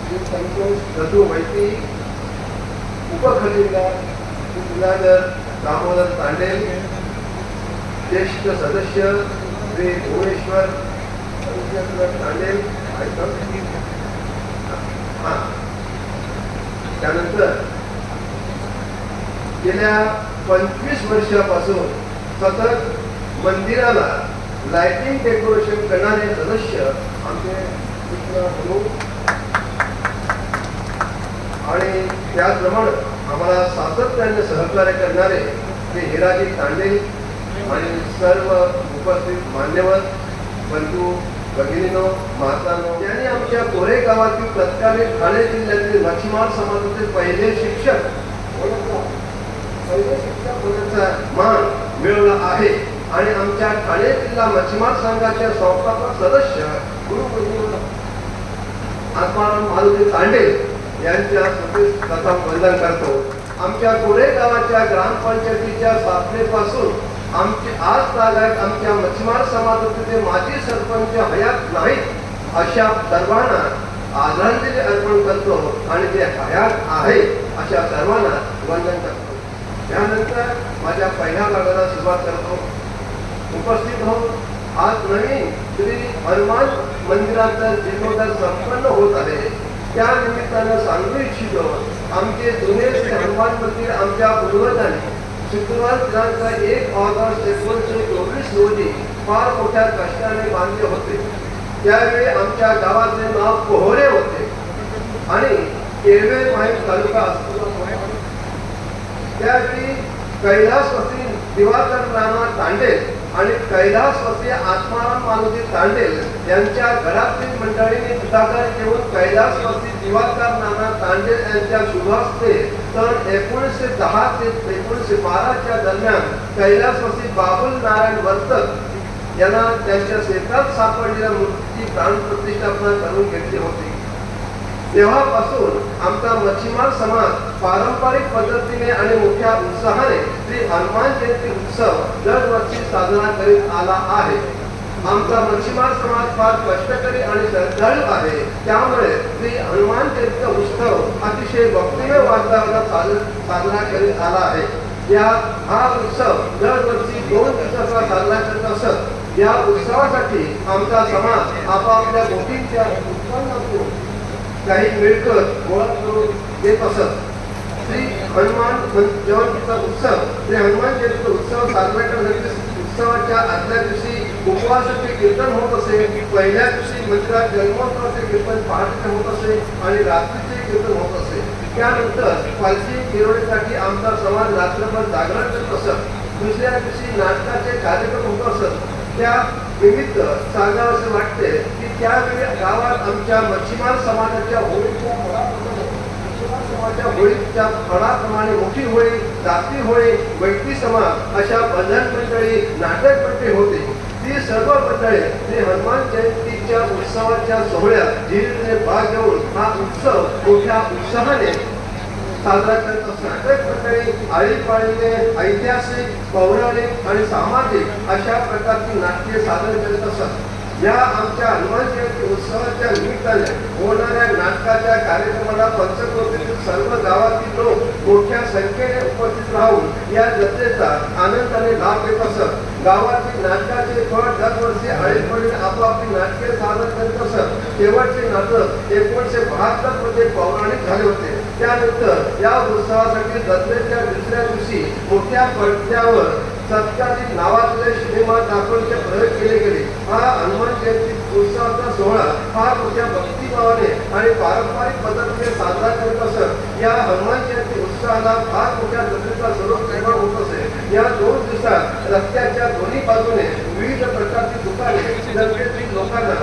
श्री संतोष दत्तू वैती, उपखजिनदार श्री बिलादर दामोदर तांडे, ज्येष्ठ सदस्य श्री भुवनेश्वर तांडे. त्यानंतर गेल्या 25 वर्षापासून सतत मंदिराला लाइटिंग डेकोरेशन करणारे सदस्य आमचे मित्र भाऊ आणि त्याचप्रमाणे आम्हाला सातत्याने सहकार्य करणारे ते हिराजी तांडे आणि सर्व उपस्थित मान्यवर बंधू भगिनीनो मातांनो, यांनी आमच्या कोरे गावातील तत्कालीन ठाणे जिल्ह्यातील मच्छीमार समाजातील पहिले शिक्षक होण्याचा मान मिळवला आहे आणि आमच्या ठाणे जिल्हा मच्छीमार संघाच्या संस्थापक सदस्य आत्माराम मारुती तांडे यांच्या प्रथम वंदन करतो. आमच्या कोरे गावाच्या ग्रामपंचायतीच्या स्थापनेपासून आमचे आज तागायत आमच्या मच्छीमार समाजाचे माजी सरपंच हयात नाहीत अशा सर्वांना आदरांजली अर्पण करतो आणि ते हयात आहे अशा सर्वांना वंदन करतो. त्यानंतर माझ्या पहिल्या भागाला सुरुवात करतो. उपस्थित हो, आज नवीन श्री हनुमान मंदिराचा जीर्णोद्धार संपन्न होत आहे. त्या निमित्तानं सांगू इच्छितो, आमचे जुने श्री हनुमान मंदिर आमच्या पूर्वजांनी शुक्रवार दिनांक 1 ऑगस्ट 1924 रोजी फार मोठ्या कष्टाने बांधले होते. त्यावेळी आमच्या गावाचे नाव पोहरे होते आणि केळवे माहीम तालुका असतो. त्यावेळी कैलासवासी दिवाकर राणा तांडे आणि कैलासवासी आत्माराम मारुती तांडे यांच्या घरातील मंडळीने पुढाकार घेऊन कैलासवासी दिवाकर नाना तांडे यांच्या शुभास्ते सन 1910 ते 1912 दरम्यान कैलासवासी बाबुल नारायण वर्तक यांना त्यांच्या शेतात सापडलेल्या मूर्तीची प्राणप्रतिष्ठापना करून घेतली होती. तेव्हापासून आमचा मच्छीमार समाज पारंपरिक पद्धतीने आणि मोठ्या उत्साहाने श्री हनुमान जयंती उत्सव दरवर्षी साजरा करीत आला आहे. आमचा मच्छीमार समाज फार कष्टकरी आणि श्रद्धाळू आहे. त्यामुळे श्री हनुमान जयंती उत्सव अतिशय भक्तिमय वातावरणात साजरा करीत आला आहे. हा उत्सव दरवर्षी 2 दिवसाचा साजरा करत असत. या उत्सवासाठी आमचा समाज आपापल्या बोटींच्या उत्पन्नातून काही मिळकत गोळा करून देत असत. श्री हनुमान जयंतीचा उत्सव श्री हनुमान जयंतीचा उत्सव साजरा करण्यासाठी उत्सवाच्या आदल्या दिवशी उपवासाचे कीर्तन होत असे. पहिल्या दिवशी मंदिरात जन्मोत्सवाचे कीर्तन पहाटे होत असे आणि रात्रीचे कीर्तन होत असे. त्यानंतर पालखी मिरवणुकीसाठी आमचा समाज रात्रभर जागरण करत असत. दुसऱ्या दिवशी नाटकाचे कार्यक्रम होत असत. त्या निमित्त सांगावं असे वाटते की त्यावेळी गावात आमच्या मच्छीमार समाजाच्या होळीच्या फळाप्रमाणे मोठी होळी, जाती होळी, वैती समाज अशा बंधन मंडळी, नाटक मंडळी होते. ती सर्व मंडळी श्री हनुमान जयंतीच्या उत्सवाच्या सोहळ्यात धीरे भाग घेऊन हा उत्सव मोठ्या उत्साहाने साजरा करत असतात. नाटक मंडळी आळीपाळीने ऐतिहासिक, पौराणिक आणि सामाजिक अशा प्रकारची नाट्ये सादर करत असतात. या आमच्या हनुमान जयंती उत्सवाच्या निमित्ताने होणाऱ्या नाटकाच्या कार्यक्रमाला पंचक्रोशीतील सर्व गावातील लोक मोठ्या संख्येने उपस्थित राहून या जत्रेचा आनंदाने लाभ घेत असत. गावातील नाटकाचे फळ दरवर्षी आळीपाळीने आपापली नाटके सादर करत असत. शेवटचे नाटक 1972 मध्ये पौराणिक झाले होते. त्यानंतर या उत्सवासाठी जत्रेच्या दुसऱ्या दिवशी मोठ्या पडद्यावर सत्कारित नावातले सिनेमा दाखवण्याचे प्रयोग केले गेले. हा हनुमान जयंती उत्सवाचा सोहळा फार मोठ्या भक्तिभावाने आणि पारंपरिक पद्धतीने साजरा करत असत. या हनुमान जयंती उत्सवाला फार मोठ्या जत्रेचा स्वरूप निर्माण होत असे. या 2 दिवसात रस्त्याच्या दोन्ही बाजूने विविध प्रकारची दुकाने जत्रेतील लोकांना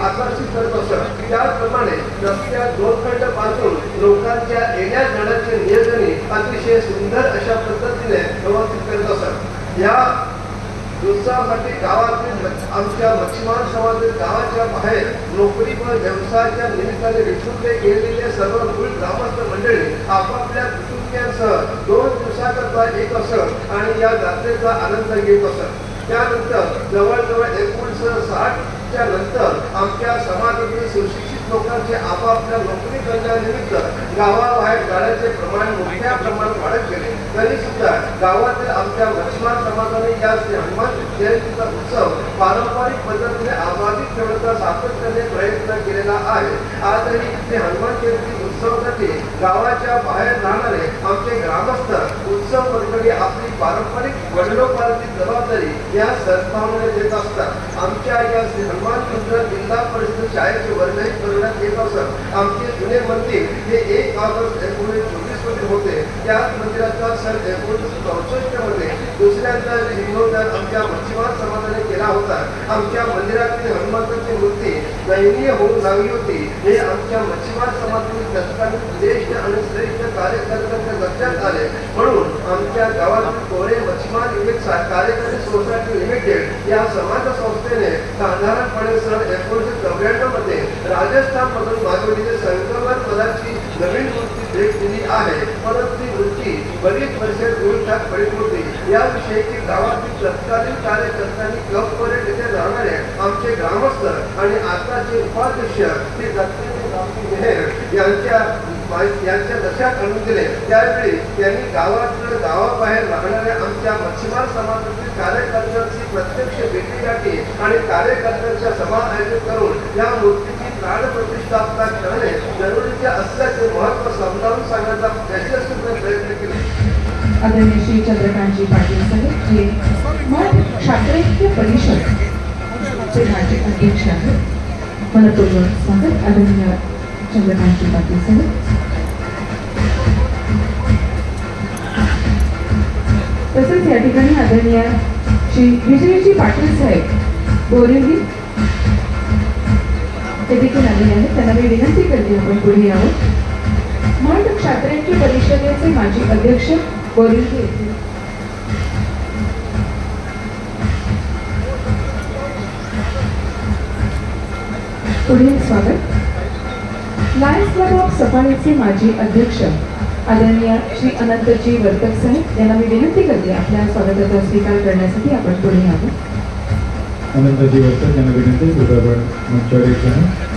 आकर्षित करत असत. त्याचप्रमाणे रस्त्यात दोरखंड बांधून लोकांच्या येण्या जाण्याचे नियोजन अतिशय सुंदर अशा पद्धतीने व्यवस्थित करत असत. या उत्सवासाठी गावातील आमच्या मच्छीमार समाजातील गावाच्या बाहेर नोकरी व व्यवसायाच्या निमित्ताने विखुरले गेलेले सर्व मूळ ग्रामस्थ मंडळी आपापल्या कुटुंबियांसह 2 दिवसाकरता येत असत आणि या जात्रेचा आनंद घेत असत. त्यानंतर जवळजवळ 1960च्या नंतर आमच्या समाजातील सुशिक्षित लोकांचे आपापल्या नोकरी करण्यानिमित्त गावाबाहेर जाण्याचे प्रमाण मोठ्या प्रमाणात वाढत गेले. तरी सुद्धा गावातील आमच्या मच्छीमार समाजाने या श्री हनुमान जयंतीचा उत्सव पारंपरिक पद्धतीने आबाधित ठेवण्याचा सातत्याने प्रयत्न केलेला आहे. आजही श्री हनुमान जयंती उत्सवासाठी गावाच्या बाहेर राहणारे आमचे ग्रामस्थ उत्सव मंडळी आपली पारंपरिक वडिलोपार्जित जबाबदारी या सद्भावनेने देत असतात. आमच्या या श्री हनुमान मंदिर जिल्हा परिषद शाळेचे वर्गही करण्यात येत असत. आमचे जुने मंदिर हे 1 ऑगस्ट 1924 मध्ये होते. त्याच मंदिराचा सन 1964 मध्ये दुसऱ्यांदा जीर्णोद्धार आमच्या मच्छीमार समाजाने केला होता. आमच्या मंदिरातील हनुमंताची मूर्ती दयनीय होऊन लागली होती. हे आमच्या मच्छीमार समाजातील तत्कालीन ज्येष्ठ आणि श्रेष्ठ कार्यकर्त्यांच्या लक्षात आले. म्हणून आमच्या गावातील कोरे मच्छीमार विवेक कार्यकारी सोसायटी लिमिटेड या समाज संस्थेने साधारणपणे सन 1994 मध्ये राजस्थान मधून मागवलेली संक्रमण पदाची नवीन मूर्ती भेट दिली आहे. परंतु ती मूर्ती बरीच वर्षे दूरठाक पडली होती. याविषयी गावातील तत्कालीन कार्यकर्त्यांनी क्लबमध्ये तिथे राहणारे आमचे ग्रामस्थ आणि आताचे उपाध्यक्ष श्री दत्तात्रय मेहर यांच्या लक्षात आणून दिले. त्यावेळी त्यांनी गावाबाहेर राहणाऱ्या आमच्या मच्छीमार समाजातील कार्यकर्त्यांची प्रत्यक्ष भेटीगाठी आणि कार्यकर्त्यांच्या सभा आयोजित करून या मूर्तीची प्राणप्रतिष्ठापना करणे जरुरीचे असल्याचे महत्त्व समजावून सांगण्याचा यशस्वी प्रयत्न केले. आदरणीय श्री चंद्रकांतजी पाटील साहेब जे मराठी शास्त्रज्ञ परिषद चे माजी अध्यक्ष आहेत. मनपूर्वक स्वागत आदरणीय चंद्रकांतजी पाटील साहेब. तसेच या ठिकाणी आदरणीय श्री विजयजी पाटील साहेब बोरिवली ते देखील आलेले आहेत. त्यांना मी विनंती करते आपण पुढे यावं. मठ क्षात्र्यांची परिषदेचे माजी अध्यक्ष बोरिवली येथील पुढील स्वागत लायन्स क्लब ऑफ सफाळेचे माजी अध्यक्ष आदरणीय श्री अनंतजी वर्तक साहेब यांना मी विनंती करते आपल्या स्वागताचा स्वीकार करण्यासाठी आपण पुढे यावं. अनंतजी वर्तक यांना विनंती आपण मंचावर यायचं.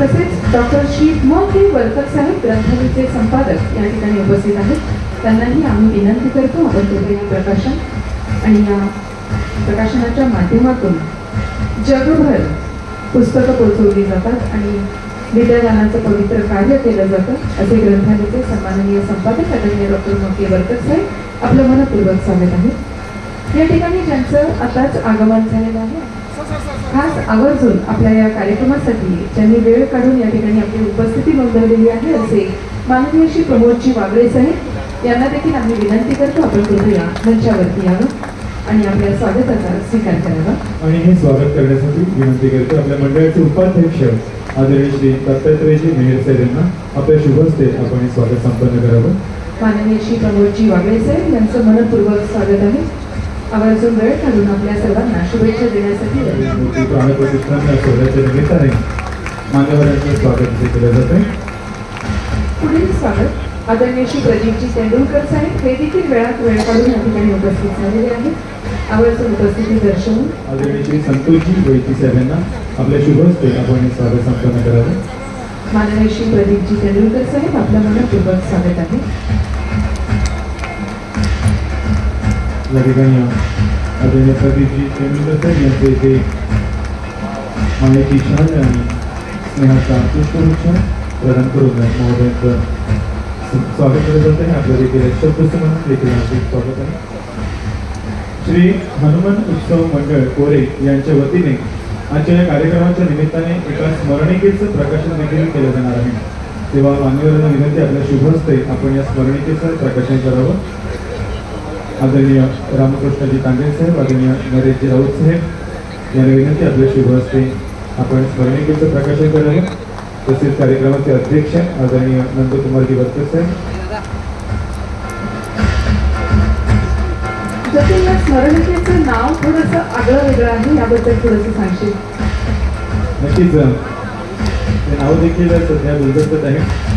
तसेच डॉक्टर श्री म के वर्तक साहेब ग्रंथालयाचे संपादक या ठिकाणी उपस्थित आहेत. त्यांनाही आम्ही विनंती करतो आपण कृपया प्रकाशन आणि या प्रकाशनाच्या माध्यमातून जगभर पुस्तकं पोहोचवली जातात आणि विद्यादानाचं पवित्र कार्य केलं जातं असे ग्रंथालयाचे सन्माननीय संपादक आदरणीय डॉक्टर म के वर्तक साहेब आपलं मनपूर्वक स्वागत आहे. या ठिकाणी ज्यांचं आताच आगमन झालेलं आहे खास आवर्जून आपल्या या कार्यक्रमासाठी ज्यांनी वेळ काढून या ठिकाणी आपली उपस्थिती नोंदवलेली आहे असे माननीय श्री प्रमोदजी वागळे साहेब यांना देखील आम्ही विनंती करतो आपण कृपया मंचावरती यावं आणि आपल्या स्वागताचा स्वीकार करावा. आणि हे स्वागत करण्यासाठी विनंती करतो आपल्या मंडळाचे उपाध्यक्ष आदरणीय श्री दत्तात्रयजी मेहर साहेब यांना आपल्या शुभ हस्ते आपण हे स्वागत संपन्न करावं. माननीय श्री प्रमोदजी वागळे साहेब यांचं मनपूर्वक स्वागत आहे. आवर्जून वेळ काढून आपल्या सर्वांना शुभेच्छा देण्यासाठी मूर्ती प्राणप्रतिष्ठान सोहळ्याच्या निमित्ताने मान्यवरांचं स्वागत केलं जात आहे. पुढील स्वागत आदरणीय श्री प्रदीपजी तेंडुलकर साहेब हे देखील वेळात वेळ काढून या ठिकाणी उपस्थित झालेले आहेत. आवर्जून उपस्थिती दर्शवून आदरणीय श्री संतोषजी वैती साहेब यांना आपल्या शुभ हस्ते आपण हे स्वागत संपन्न करावं. माननीय श्री प्रदीपजी तेंडुलकर साहेब आपलं मनपूर्वक स्वागत आहे. या ठिकाणी आदरणीय प्रदीपजी तेंडुलकर साहेब यांचे इथे माहिती शाल आणि स्नेहाचा पुष्पवृक्ष प्रदान करून महोदयांचं स्वागत केलं जात आहे. आपल्या देखील शब्दस्थ म्हणून देखील हार्दिक स्वागत आहे. श्री हनुमान उत्सव मंडळ कोरे यांच्या वतीने आजच्या या कार्यक्रमाच्या निमित्ताने एका स्मरणिकेचं प्रकाशन देखील केलं जाणार आहे. तेव्हा मान्यवरांना विनंती आपल्या शुभ हस्ते आपण या स्मरणिकेचं प्रकाशन करावं. आदरणीय रामकृष्णजी तांडे साहेब आदरणीय नरेशजी राऊत साहेब यांना विनंती आपल्या शुभ हस्ते आपण स्मरणिकेचं प्रकाशन करावं. तसेच कार्यक्रमाचे अध्यक्ष आदरणीय नंदकुमारजी वर्तक साहेब. जसे या स्मरणिकेचं नाव थोडंसं आगळं वेगळं आहे याबद्दल थोडंसं सांगशील? नक्कीच ते नाव देखील सध्या गुलदस्त्यात आहे.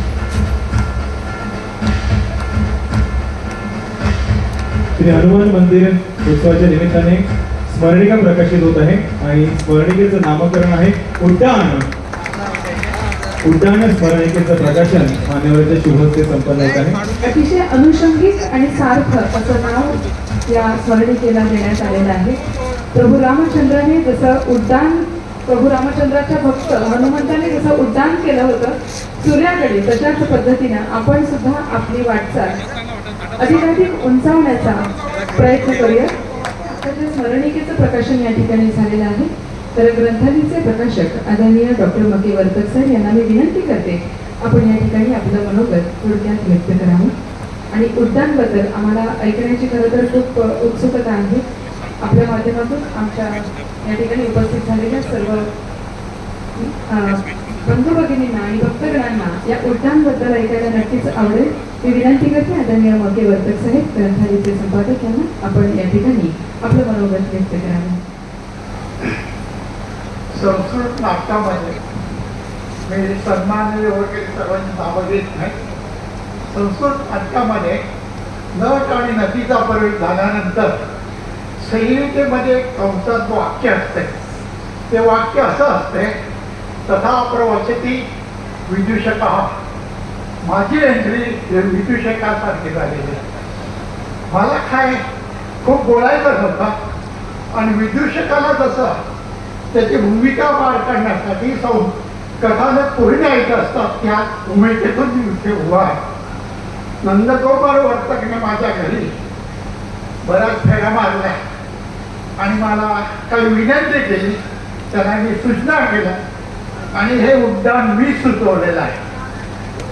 श्री हनुमान मंदिर उत्सवाच्या निमित्ताने स्मरणिका प्रकाशित होत आहे आणि स्मरणिकेचं नामकरण आहे उड्डाण. उड्डाण स्मरणिकेचं प्रकाशन मान्यवरांच्या शुभ हस्ते संपन्न होत आहे. अतिशय अनुषंगिक आणि सार्थ असं नाव या स्मरणिकेला देण्यात आलेलं आहे. प्रभू रामचंद्राने जसं उड्डाण प्रभू रामचंद्राच्या भक्त हनुमंताने जसं उड्डाण केलं होतं सूर्याकडे तशाच पद्धतीनं आपण सुद्धा आपली वाटचाल अधिकाधिक उंचावण्याचा प्रयत्न करूया. त्याच्या स्मरणिकेचं प्रकाशन या ठिकाणी झालेलं आहे. तर ग्रंथालयाचे प्रकाशक आदरणीय डॉक्टर म के वर्तक साहेब यांना मी विनंती करते आपण या ठिकाणी आपलं मनोगत थोडक्यात व्यक्त करावं. आणि उड्डाणबद्दल आम्हाला ऐकण्याची खरं तर खूप उत्सुकता आहे. आपल्या माध्यमातून आमच्या या ठिकाणी उपस्थित झालेल्या सर्व बंधू भगिनींना आणि भक्तगणांना या उड्डाणबद्दल ऐकायला नक्कीच आवडेल. मी विनंती करते आदरणीय म के वर्तक साहेब ग्रंथालयाचे संपादक यांना आपण या ठिकाणी आपलं मनोगत व्यक्त करावं. संस्कृत नाटकामध्ये मी सन्माननीय वगैरे सर्वांची नावं घेत नाही. संस्कृत नाटकामध्ये नट आणि नटीचा प्रवेश झाल्यानंतर संहितेमध्ये कंसात वाक्य असते. ते वाक्य असं असते तथा प्रवचती विदूषकः. माझी एंट्री विदूषकासारखी झालेली आहे. मला काय खूप बोलायचं होतं आणि विदूषकाला जसं त्याची भूमिका पार करण्यासाठी कथानक पुढे न्यायचं असतात त्या भूमिकेतून मी इथे उभा आहे. नंदकुमार वर्तकने माझ्या घरी बऱ्याच फेऱ्या मारल्या आणि मला काही विनंती केली. त्यांना मी सूचना केल्या आणि हे उड्डाण मी सुचवलेलं आहे.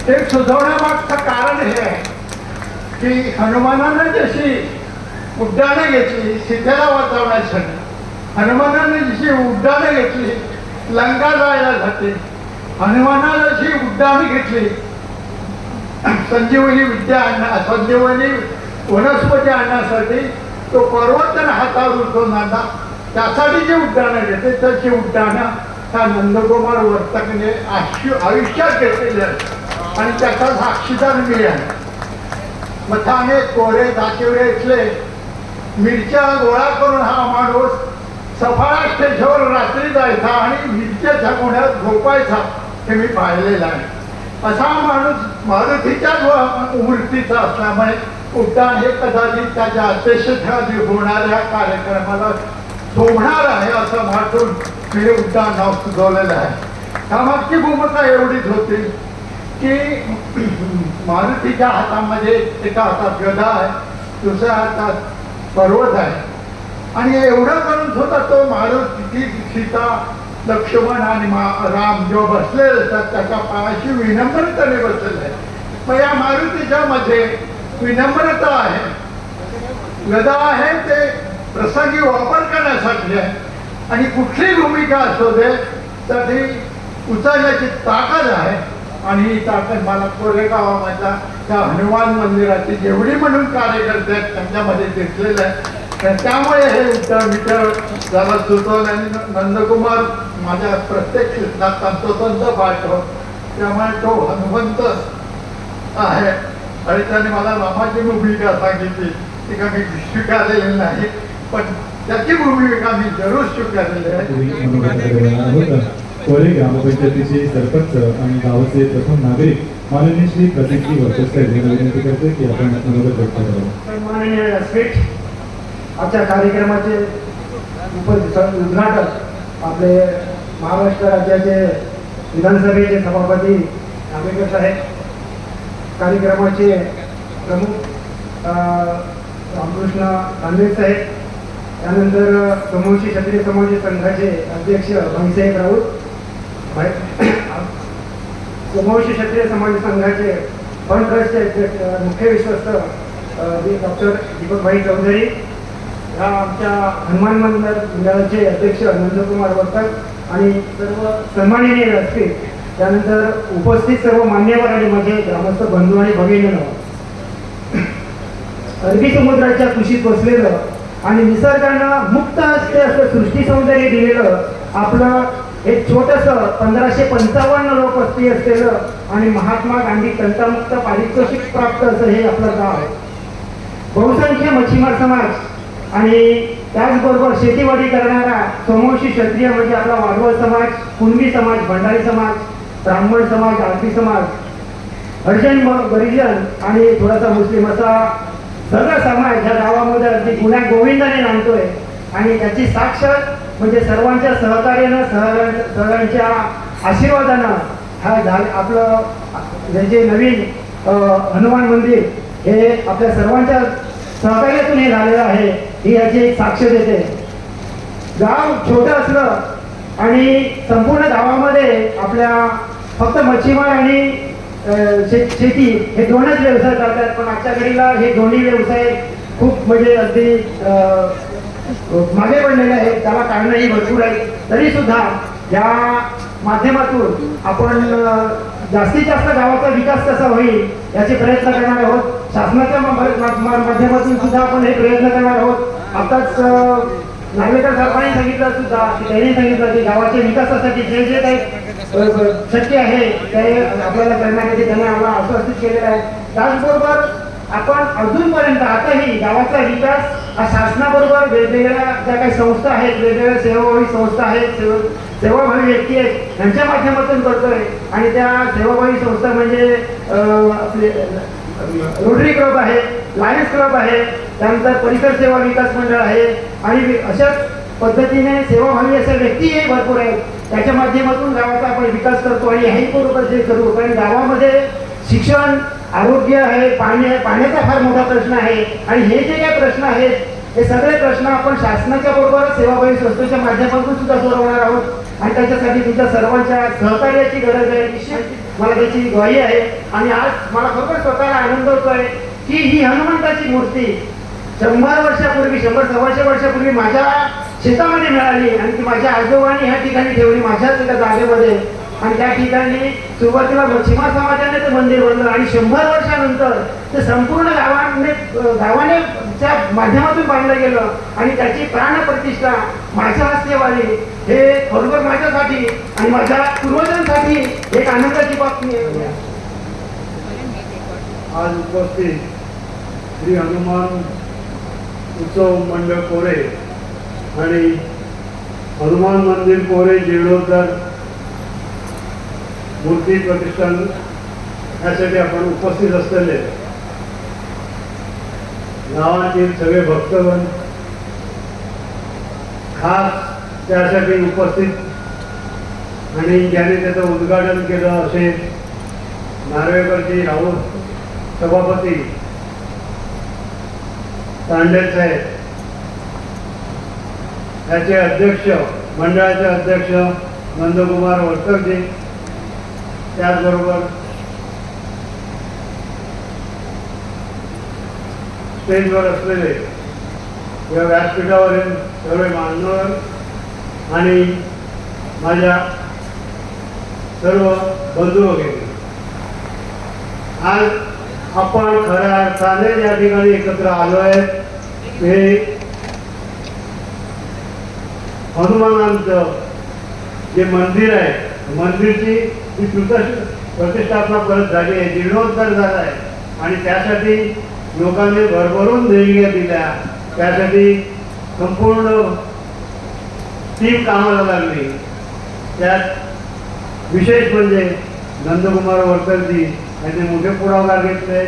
ते सुचवण्यामागचं कारण हे आहे की हनुमानानं जशी उड्डाणं घेतली सीतेला वाचवण्यासाठी, हनुमानाने जशी उड्डाणं घेतली लंका जायला जाते, हनुमानाला जी उड्डाणे घेतली संजीवनी संजीवनी वनस्पती आणण्यासाठी तो पर्वतन हातावर उठवून आणला, त्यासाठी जे उड्डाणं घेतले त्याची उड्डाणं त्या नंदकुमार वर्तकने आयुष्यात घेतलेली आहे आणि त्याचा साक्षीदार मी आहे. मथाने कोरे दाचिवडे इथले मिरच्या गोळा करून हा माणूस सफाळा स्टेशनवर रात्री जायचा आणि मिरच्याच्या गोण्यात झोपायचा, हे मी पाहिलेलं आहे. असा माणूस मारुतीच्याच मूर्तीचा असल्यामुळे उड्डाण हे कदाचित त्याच्या अध्यक्षतेखाली होणाऱ्या कार्यक्रमाला शोभणार आहे असं वाटून मी उड्डाण नाव सुचवलेलं आहे. त्यामागची भूमिका एवढीच होती की मारुतीच्या हातामध्ये एका हातात गदा आहे, दुसऱ्या हातात पर्वत आहे आणि एवढं करून सुद्धा तो मारुती सीता लक्ष्मण आणि राम जो बसलेले असतात त्याच्या पायाशी विनम्रतेने बसलेले आहे. मग या मारुतीच्या मध्ये विनम्रता आहे, गदा आहे ते प्रसंगी वापर करण्यासाठी आहे आणि कुठली भूमिका असू दे तर ती उचलण्याची ताकद आहे. आणि ही ताकद मला कोरेगावामधल्या त्या हनुमान मंदिराची जेवढी म्हणून कार्यकर्ते आहेत त्यांच्यामध्ये दिसलेलं आहे. त्यामुळे हे विचार त्याला सुचवलं आणि नंदकुमार माझ्या प्रत्येक शिक्षणात तंतोतंत पाठव, त्यामुळे तो हनुमंत आहे आणि त्याने मला रामाची भूमिका सांगितली ती का मी स्वीकारलेली नाही, पण त्याची भूमिका मी जरूर स्वीकारलेली आहे. कोरे ग्रामपंचायतीचे सरपंच आणि गावाचे प्रथम नागरिक माननीय श्री प्रतीकजी वर्चस्कर यांना विनंती करते की आपण मनोगत व्यक्त करावं. माननीय व्यासपीठ, आजच्या कार्यक्रमाचे उद्घाटक आपले महाराष्ट्र राज्याचे विधानसभेचे सभापती आंबेडकर साहेब, कार्यक्रमाचे प्रमुख रामकृष्ण तांबे साहेब, त्यानंतर सोमवंशी क्षत्रिय समाज संघाचे अध्यक्ष भाईसाहेब राऊत, सोमवंशी क्षत्रिय समाज संघाचे फंड ट्रस्टचे मुख्य विश्वस्त डॉक्टर दीपकभाई चौधरी, ह्या आमच्या हनुमान मंडळाचे अध्यक्ष नंदकुमार वर्तक आणि सर्व सन्माननीय व्यासपीठ, त्यानंतर उपस्थित सर्व मान्यवर आणि माझे ग्रामस्थ बंधू आणि भगिनींनो, अरबी समुद्राच्या कुशीत बसलेलं आणि निसर्गानं मुक्त असते असं सृष्टी सौंदर्य दिलेलं आपलं एक छोटंसं 1555 लोकवस्ती असलेलं आणि महात्मा गांधी तंटामुक्त पारितोषिक प्राप्त असं हे आपलं गाव आहे. बहुसंख्य मच्छीमार समाज आणि त्याचबरोबर शेतीवाडी करणारा सोमवंशी क्षत्रिय म्हणजे आपला वाडवळ समाज, कुणबी समाज, भंडारी समाज, ब्राह्मण समाज, आरती समाज, हरिजन, गरिजन आणि थोडासा मुस्लिम असा सगळा समाज ह्या गावामध्ये अगदी गुण्या गोविंदाने नांदतोय आणि त्याची साक्षात म्हणजे सर्वांच्या सहकार्यानं सगळ्यांच्या आशीर्वादानं हा आपलं हे जे नवीन हनुमान मंदिर हे आपल्या सर्वांच्या सहकार्यातून हे झालेलं आहे, ही याची एक साक्ष देते. गाव छोटं असलं आणि संपूर्ण गावामध्ये आपल्या फक्त मच्छीमार आणि शेती हे दोनच व्यवसाय करतात, पण आजच्या घडीला हे दोन्ही व्यवसाय खूप म्हणजे अगदी मागे पडलेले आहेत. त्याला कारणंही भरपूर आहेत. तरी सुद्धा या माध्यमातून आपण जास्तीत जास्त गावाचा विकास कसा होईल याचे प्रयत्न करणार आहोत. शासनाच्या माध्यमातून सुद्धा आपण हे प्रयत्न करणार आहोत. आताच नागवेकर साहेबांनी सांगितलं सुद्धा की त्यांनी सांगितलं की गावाच्या विकासासाठी जे जे काही शक्य आहे ते आपल्याला करण्यासाठी त्यांनी आम्हाला आश्वासित केलेलं आहे. त्याचबरोबर आपण अजूनपर्यंत आताही गावाचा विकास हा शासनाबरोबर वेगवेगळ्या ज्या काही संस्था आहेत, वेगवेगळ्या सेवाभावी संस्था आहेत, सेवाभावी व्यक्ती आहेत यांच्या माध्यमातून करतोय. आणि त्या सेवाभावी संस्था म्हणजे आपले रोटरी क्लब आहे, लायन्स क्लब आहे, त्यानंतर परिसर सेवा विकास मंडळ आहे आणि अशाच पद्धतीने सेवाभावी अशा व्यक्तीही भरपूर आहेत. त्याच्या माध्यमातून गावाचा आपण विकास करतो आणि ह्याही बरोबर जे करू. कारण गावामध्ये शिक्षण, आरोग्य आहे, पाणी आहे, पाण्याचा फार मोठा प्रश्न आहे आणि हे जे काही प्रश्न आहेत हे सगळे प्रश्न आपण शासनाच्या बरोबर सेवाभावी संस्थेच्या माध्यमातून सुद्धा सोडवणार आहोत आणि त्याच्यासाठी तुमच्या सर्वांच्या सहकार्याची गरज आहे. निश्चित मला त्याची ग्वाही आहे आणि आज मला खरोखर स्वतःला आनंद होतोय की ही हनुमंताची मूर्ती 100 वर्षापूर्वी 100-125 वर्षापूर्वी माझ्या शेतामध्ये मिळाली आणि ती माझ्या आजोबांनी ह्या ठिकाणी ठेवली, माझ्याच एका जागेमध्ये. आणि त्या ठिकाणी सुरुवातीला मच्छीमार समाजाने ते मंदिर बांधलं आणि 100 वर्षानंतर ते संपूर्ण गावाने च्या माध्यमातून बांधलं गेलं आणि त्याची प्राणप्रतिष्ठा माझ्या हस्ते व्हावी हे खरोखर माझ्यासाठी आणि माझ्या पूर्वजांसाठी एक आनंदाची बातमी आहे. आज उपस्थित श्री हनुमान उत्सव मंडळ कोरे आणि हनुमान मंदिर कोरे जीर्णोद्धार मूर्ती प्रतिष्ठान यासाठी आपण उपस्थित असलेले गावातील सगळे भक्तगण, खास त्यासाठी उपस्थित आणि ज्याने त्याचं उद्घाटन केलं असे नार्वेकरजी राऊत सभापती तांडे साहेब, याचे अध्यक्ष मंडळाचे अध्यक्ष नंदकुमार वरकरजी, त्याचबरोबर स्टेजवर असलेले या व्यासपीठावरील सर्व मान्यवर आणि माझ्या सर्व बंधू वगैरे, आज आपण खऱ्या अर्थाने या ठिकाणी एकत्र आलो आहे. हे हनुमानांचं जे मंदिर आहे, मंदिरची ही प्रतिष्ठापना परत झाली आहे, जीर्णोद्धार झाला आहे आणि त्यासाठी लोकांनी भरभरून देणग्या दिल्या. त्यासाठी संपूर्ण टीम कामाला लागली. त्यात विशेष म्हणजे नंदकुमार वरकरजी यांनी मोठे पुढाकार घेतले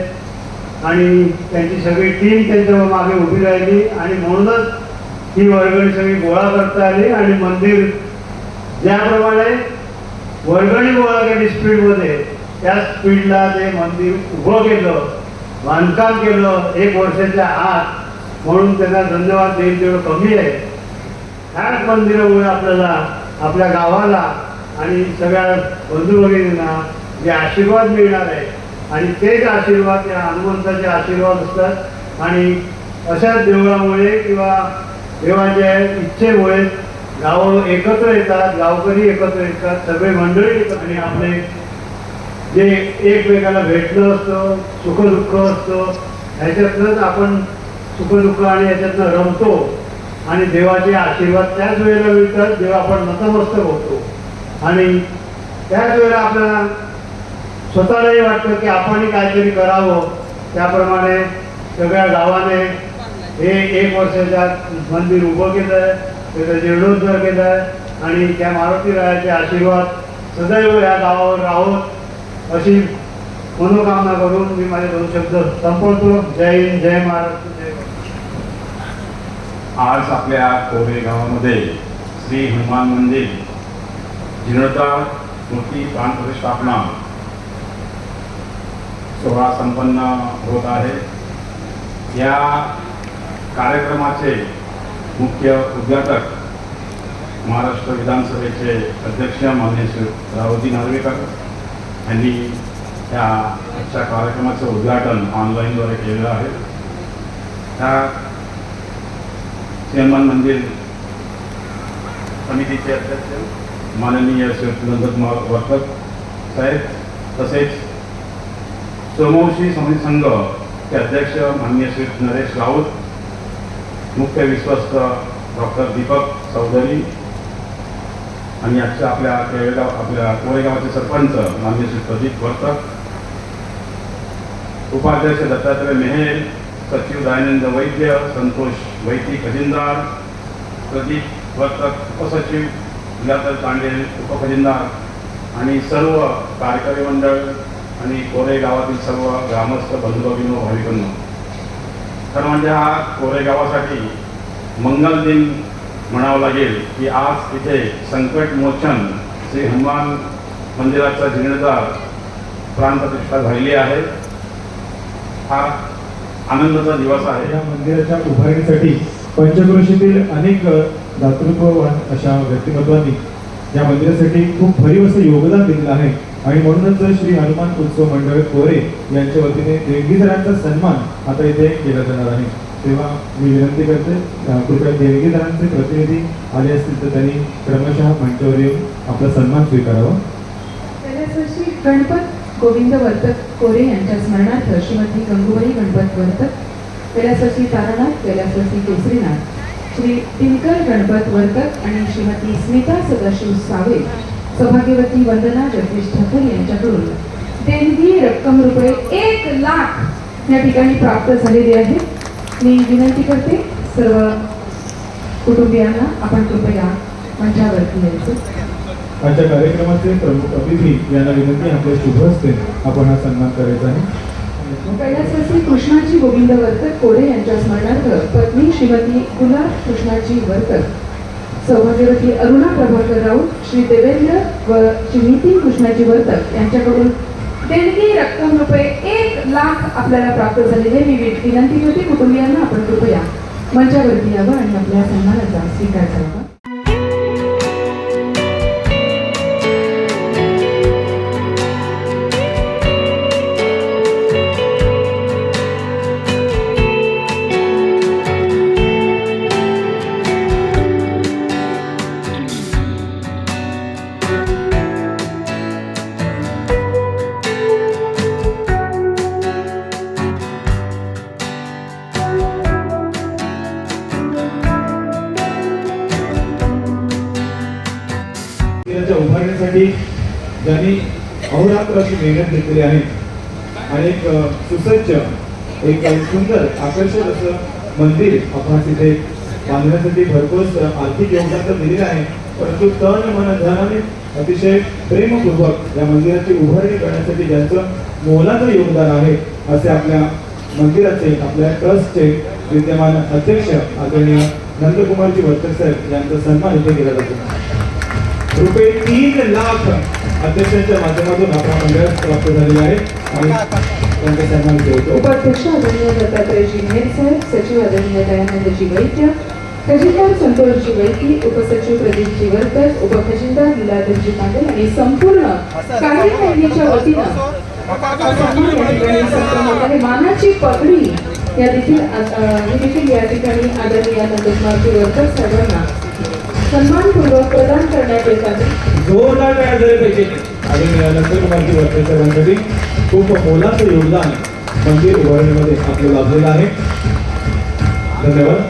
आणि त्यांची सगळी टीम त्यांच्या मागे उभी राहिली आणि म्हणूनच ही वर्गणी सगळी गोळा करता आली आणि मंदिर ज्याप्रमाणे वर्गणी गोळा केली स्पीडमध्ये, त्या स्पीडला ते मंदिर उभं केलं, बांधकाम केलं 1 वर्षाच्या आत. म्हणून त्यांना धन्यवाद देईल तेवढं कमी आहे. ह्याच मंदिरामुळे आपल्याला, आपल्या गावाला आणि सगळ्या बंधू भगिनींना जे आशीर्वाद मिळणार आहे आणि तेच आशीर्वाद त्या हनुमंताचे आशीर्वाद असतात. आणि अशाच देवळामुळे किंवा देवाच्या इच्छेमुळे गावं एकत्र येतात, गावकरी एकत्र येतात, सगळे मंडळी येतात आणि आपले जे एकमेकाला भेटणं असतं, सुखदुःख असतं, ह्याच्यातनंच आपण सुखदुःख आणि याच्यातनं रमतो आणि देवाचे आशीर्वाद त्याच वेळेला मिळतात जेव्हा आपण नतमस्तक होतो. आणि त्याच वेळेला आपल्याला स्वतःलाही वाटतं की आपणही काहीतरी करावं. त्याप्रमाणे सगळ्या गावाने हे 1 वर्षाच्या मंदिर उभं केलं आहे, त्याचा जीर्णोद्धार केला आहे आणि त्या मारुती रायाचे आशीर्वाद सदैव या गावावर राहोत अशी मनोकामना करून मी माझे 2 शब्द संपवतो. जय हिंद, जय महाराष्ट्र, जय आज आपल्या कोरे गावामध्ये श्री हनुमान मंदिर जीर्णोद्धार मूर्ती प्राणप्रतिष्ठापना सोहळा संपन्न होत आहे. या कार्यक्रमाचे मुख्य उद्घाटक महाराष्ट्र विधानसभेचे अध्यक्ष माननीय श्री रावजी नार्वेकर यांनी या आजच्या कार्यक्रमाचं उद्घाटन ऑनलाईनद्वारे केलेलं आहे. त्या श्री हनुमान मंदिर समितीचे अध्यक्ष माननीय श्री नंदकुमार वरकर साहेब, तसेच सोमवंशी समिती संघ के अध्यक्ष माननीय श्री नरेश राऊत, मुख्य विश्वस्त डॉक्टर दीपक चौधरी आणि आजच्या आपल्या कोरेगावचे सरपंच माननीय श्री प्रदीप वर्तक, उपाध्यक्ष दत्तात्रय मेहेर, सचिव दयानंद वैद्य, संतोष वैती खजिनदार, प्रदीप वर्तक उपसचिव, विलासर तांडे उपखजिनदार आणि सर्व कार्यकारी मंडळ आणि कोरे गावातील सर्व ग्रामस्थ बंधुभगिनी भाविकांनो, खरं म्हणजे हा कोरे गावासाठी मंगल दिन म्हणावं लागेल की आज इथे संकटमोचन श्री हनुमान मंदिराचा जीर्णोद्धार प्राणप्रतिष्ठा झालेली आहे. हा आनंदाचा दिवस आहे. या मंदिराच्या उभारणीसाठी पंचक्रोशीतील अनेक दातृत्ववान अशा व्यक्तिमत्वांनी या मंदिरासाठी खूप भरीव असं योगदान दिलेलं आहे आणि म्हणूनच श्री हनुमान उत्सव मंडळ कोरे यांच्या वतीने देणगीदारांचा सन्मान आता इथे केला जाणार आहे. तेव्हा मी विनंती करते, कृपया देणगीदारांचे प्रतिनिधी आले असतील तर त्यांनी क्रमशः मंचावर येऊन आपला सन्मान स्वीकारावा. कैलासवासी गणपत गोविंद वर्तक कोरे यांच्या स्मरणार्थ श्रीमती गंगूबाई गणपत वर्तक, कैलासवासी तारानाथ, कैलासवासी केसरीनाथ, श्री दिनकर गणपत वर्तक आणि श्रीमती स्मिता सदाशिव सावे, सौभाग्यवती वंदना जगदीश ठाकर यांच्याकडून देणगी रक्कम रुपये 1 लाख या ठिकाणी प्राप्त झालेली आहे. मी विनंती करते सर्व कुटुंबियांना आपण कृपया मंचावरती यायचं. आजच्या कार्यक्रमाचे प्रमुख अतिथी यांना विनंती आपल्या शुभ हस्ते आपण हा सन्मान करायचा आहे. कैलासवासी कृष्णाजी गोविंद वर्तक कोरे यांच्या स्मरणार्थ पत्नी श्रीमती गुलाब कृष्णाजी वर्तक, सौभाग्यवती अरुणा प्रभाकर राऊत, श्री देवेंद्र व श्री नितीन कृष्णाजी वर्तक यांच्याकडून देणगी रक्कम रुपये 1 लाख आपल्याला प्राप्त झालेले. मी विनंती करते कुटुंबियांना आपण कृपया मंचावरती यावं आणि आपल्या सन्मानाचा स्वीकार करावा. उभारण्यासाठी ज्यांनी अहोरात्र अशी मेहनत घेतलेली आहे आणि एक सुसज्ज, एक सुंदर आकर्षक असं मंदिर आपण तिथे बांधण्यासाठी भरपूर आर्थिक योगदान तर दिलेलं आहे, परंतु तन मन धनाने अतिशय प्रेमपूर्वक या मंदिराची उभारणी करण्यासाठी ज्यांचं मोलाचं योगदान आहे असे आपल्या मंदिराचे, आपल्या ट्रस्टचे विद्यमान अध्यक्ष आदरणीय नंदकुमारजी वर्तक साहेब यांचा सन्मान इथे केला जातो. रुपये 3 लाख अध्यक्षांच्या माध्यमातून आपल्या मंडळात प्राप्त झालेले आहे आणि त्यांचा सन्मान केला. उपाध्यक्ष आदरणीय दत्तात्रयजी मेहर साहेब, सचिव आदरणीय दयानंदजी वैद्य, खजिनदार संतोषजी वैद्य, उपसचिव प्रदीपजी वर्तक, उपखजिनदार लीलाधरजी पाटील आणि संपूर्ण कार्यकारिणीच्या वतीनं मानाची पगडी या देखील या ठिकाणी आदरणीय नंदकुमारजी वर्तक साहेबांना सन्मानपूर्वक प्रदान करण्यात येत आहे. जोरदार टाळ्या झाले पाहिजे आणि नंदकुमारजी वर्तक साहेबांसाठी खूप मोलाचं योगदान मंदिर उभारणीमध्ये आपलं लाभलेलं आहे. धन्यवाद.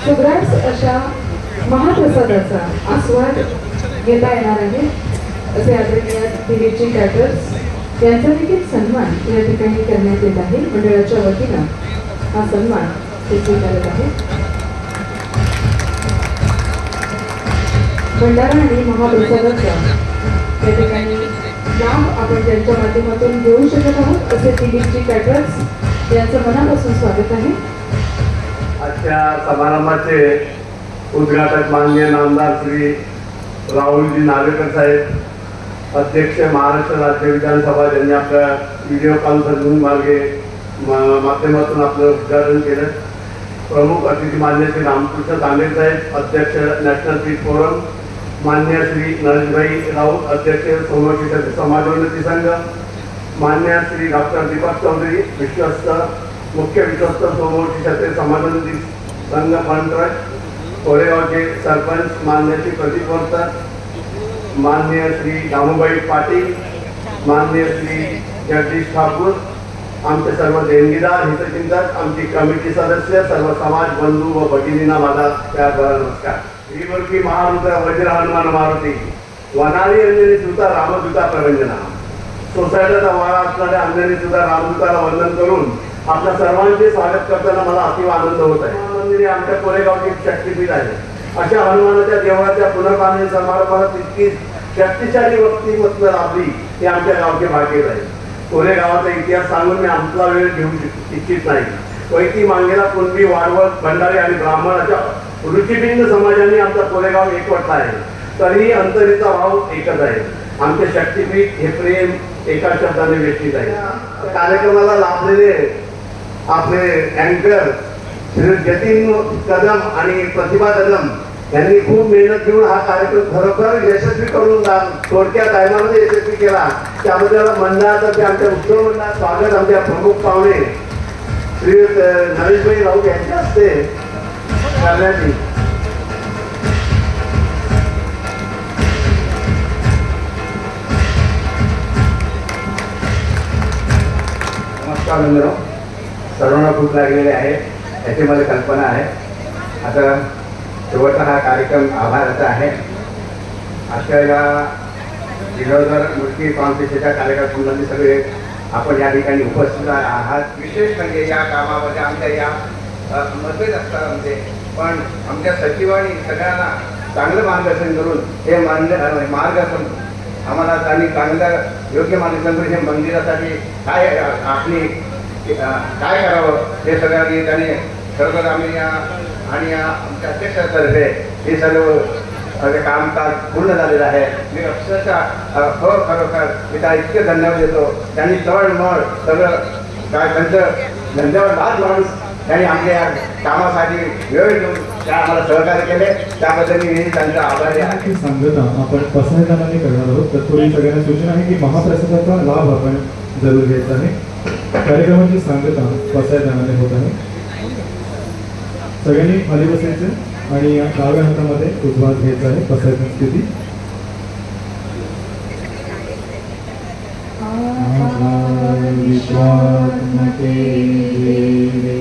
शुभ्रास अशा महाप्रसादाचा आस्वाद घेता येणार आहे असे आदरणीय दिलीपजी कॅटर्स यांचा देखील सन्मान या ठिकाणी करण्यात येत आहे. मंडळाच्या वतीनं हा सन्मान ते स्वीकारत आहे. भंडारा आणि महाप्रसादाचा या ठिकाणी लाभ आपण त्यांच्या माध्यमातून घेऊ शकत आहोत असे दिलीपजी कॅटर्स यांचं मनापासून स्वागत आहे. आजच्या समारंभाचे उद्घाटक माननीय नामदार श्री राहुलजी नार्वेकर साहेब, अध्यक्ष महाराष्ट्र राज्य विधानसभा, ज्यांनी आपल्या व्हिडिओ कॉन्फरन्सिंग माध्यमातून आपलं उद्घाटन केलं. प्रमुख अतिथी मान्य श्री रामकृष्ण तांबे साहेब, अध्यक्ष नॅशनल पीस फोरम, मान्य श्री नरेशभाई राऊत, अध्यक्ष सोमवती समाजोन्नती संघ, मान्य श्री डॉक्टर दीपक चौधरी, विश्वस्त मुख्य विश्वस्त सोमवती क्षत्रिय समाजोन्नती संघ फंड ट्रस्ट, कोरेगावचे सरपंच मान्य श्री प्रदीप वर्तक, मान्य श्री दामूबाई पाटील, मान्य श्री जगदीश ठाकूर, आमचे सर्व देणगीदार, हितचिंतक, आमची कमिटी सदस्य, सर्व समाज बंधू व भगिनींना माझा प्यार नमस्कार. श्रीमूर्ती महारुद्र वज्र हनुमान मारुती, वनाली अंजनी सुता रामदूता प्रवंजना. सोसायटीचा वारा असणाऱ्या अंजनी सुता रामदूताला वंदन करून आपल्या सर्वांचे स्वागत करताना मला अतिव आनंद होत आहे. मंदिर हे आमच्या कोरेगावची शक्तीपीठ आहे. अशा हनुमानाच्या देवळाच्या पुनर्बांधणी समारंभात इतकी शक्तिशाली व्यक्तिमत्व लाभली हे आमच्या गावचे भाग्य आहे. कोरेगावाचा इतिहास सांगून मी आमचा वेळ घेऊ इच्छित नाही. वैती, मांगेला, कुणबी, वाडवळ, भंडारी आणि ब्राह्मणाच्या रुचिभिन्न समाजांनी आमचा कोरेगाव एकवटला आहे. तरीही अंतरीचा भाव एकच आहे. आमचे शक्तीपीठ हे प्रेम एका शब्दाने व्यक्तीत आहे. कार्यक्रमाला लाभलेले आपले अँकर श्री जतीन कदम आणि प्रतिभा कदम यांनी खूप मेहनत घेऊन हा कार्यक्रम खरोखर यशस्वी करून थोडक्या टायमामध्ये यशस्वी केला. त्याबद्दल मंडळातर्फे आमच्या उत्सव मंडळात स्वागत आमच्या प्रमुख पाहुणे श्री नरेशभाई राऊत यांच्या हस्ते करण्यात येईल. नमस्कार मित्रांनो, सर्वांना भूक लागलेली आहे याची मला कल्पना आहे. आता शेवटचा हा कार्यक्रम आभाराचा आहे. अशा या दिनोदर मूर्ती कॉन्फरन्सच्या कार्यक्रमामध्ये सगळे आपण या ठिकाणी उपस्थित आहात. विशेष म्हणजे या कामामध्ये आमच्या या मतभेद असतात आमचे, पण आमच्या सचिवांनी सगळ्यांना चांगलं मार्गदर्शन करून हे मार्गदर्शन आम्हाला त्यांनी चांगलं योग्य मार्गदर्शन करून हे मंदिरासाठी काय आपली काय करावं हे सगळ्यांनी त्याने खरोखर आम्ही या आणि या आमच्या अध्यक्षातर्फे हे सर्व कामकाज पूर्ण झालेलं आहे. मी अक्षरशः खरोखर मी त्याला इतके धन्यवाद देतो. त्यांनी तळमळ सगळं काय त्यांचं धन्यवाद लाच माणूस त्यांनी आमच्या या कामासाठी वेळ देऊन त्या आम्हाला सहकार्य केले, त्याबद्दल मी त्यांचा आभारी आहे. ही सांगता आपण पसायदानाने करणार आहोत. तत्पूर्वी सगळ्यांना सूचना आहे की महाप्रसादाचा लाभ आपण जरूर घ्यायचा आहे. कार्यक्रमाची सांगता पसायदानाने होत आहे. सगळ्यांनी खाली बसायचं आणि या डाव्या हातामध्ये उजवास घ्यायचा आहे. पसायदान स्थिती. विश्वात्मके देवे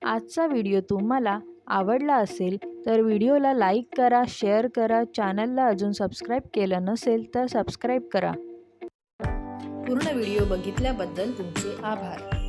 आजचा व्हिडिओ तुम्हाला आवडला असेल तर व्हिडिओला लाईक करा, शेअर करा. चॅनलला अजून सबस्क्राईब केलं नसेल तर सबस्क्राईब करा. पूर्ण व्हिडिओ बघितल्याबद्दल तुमचे आभार.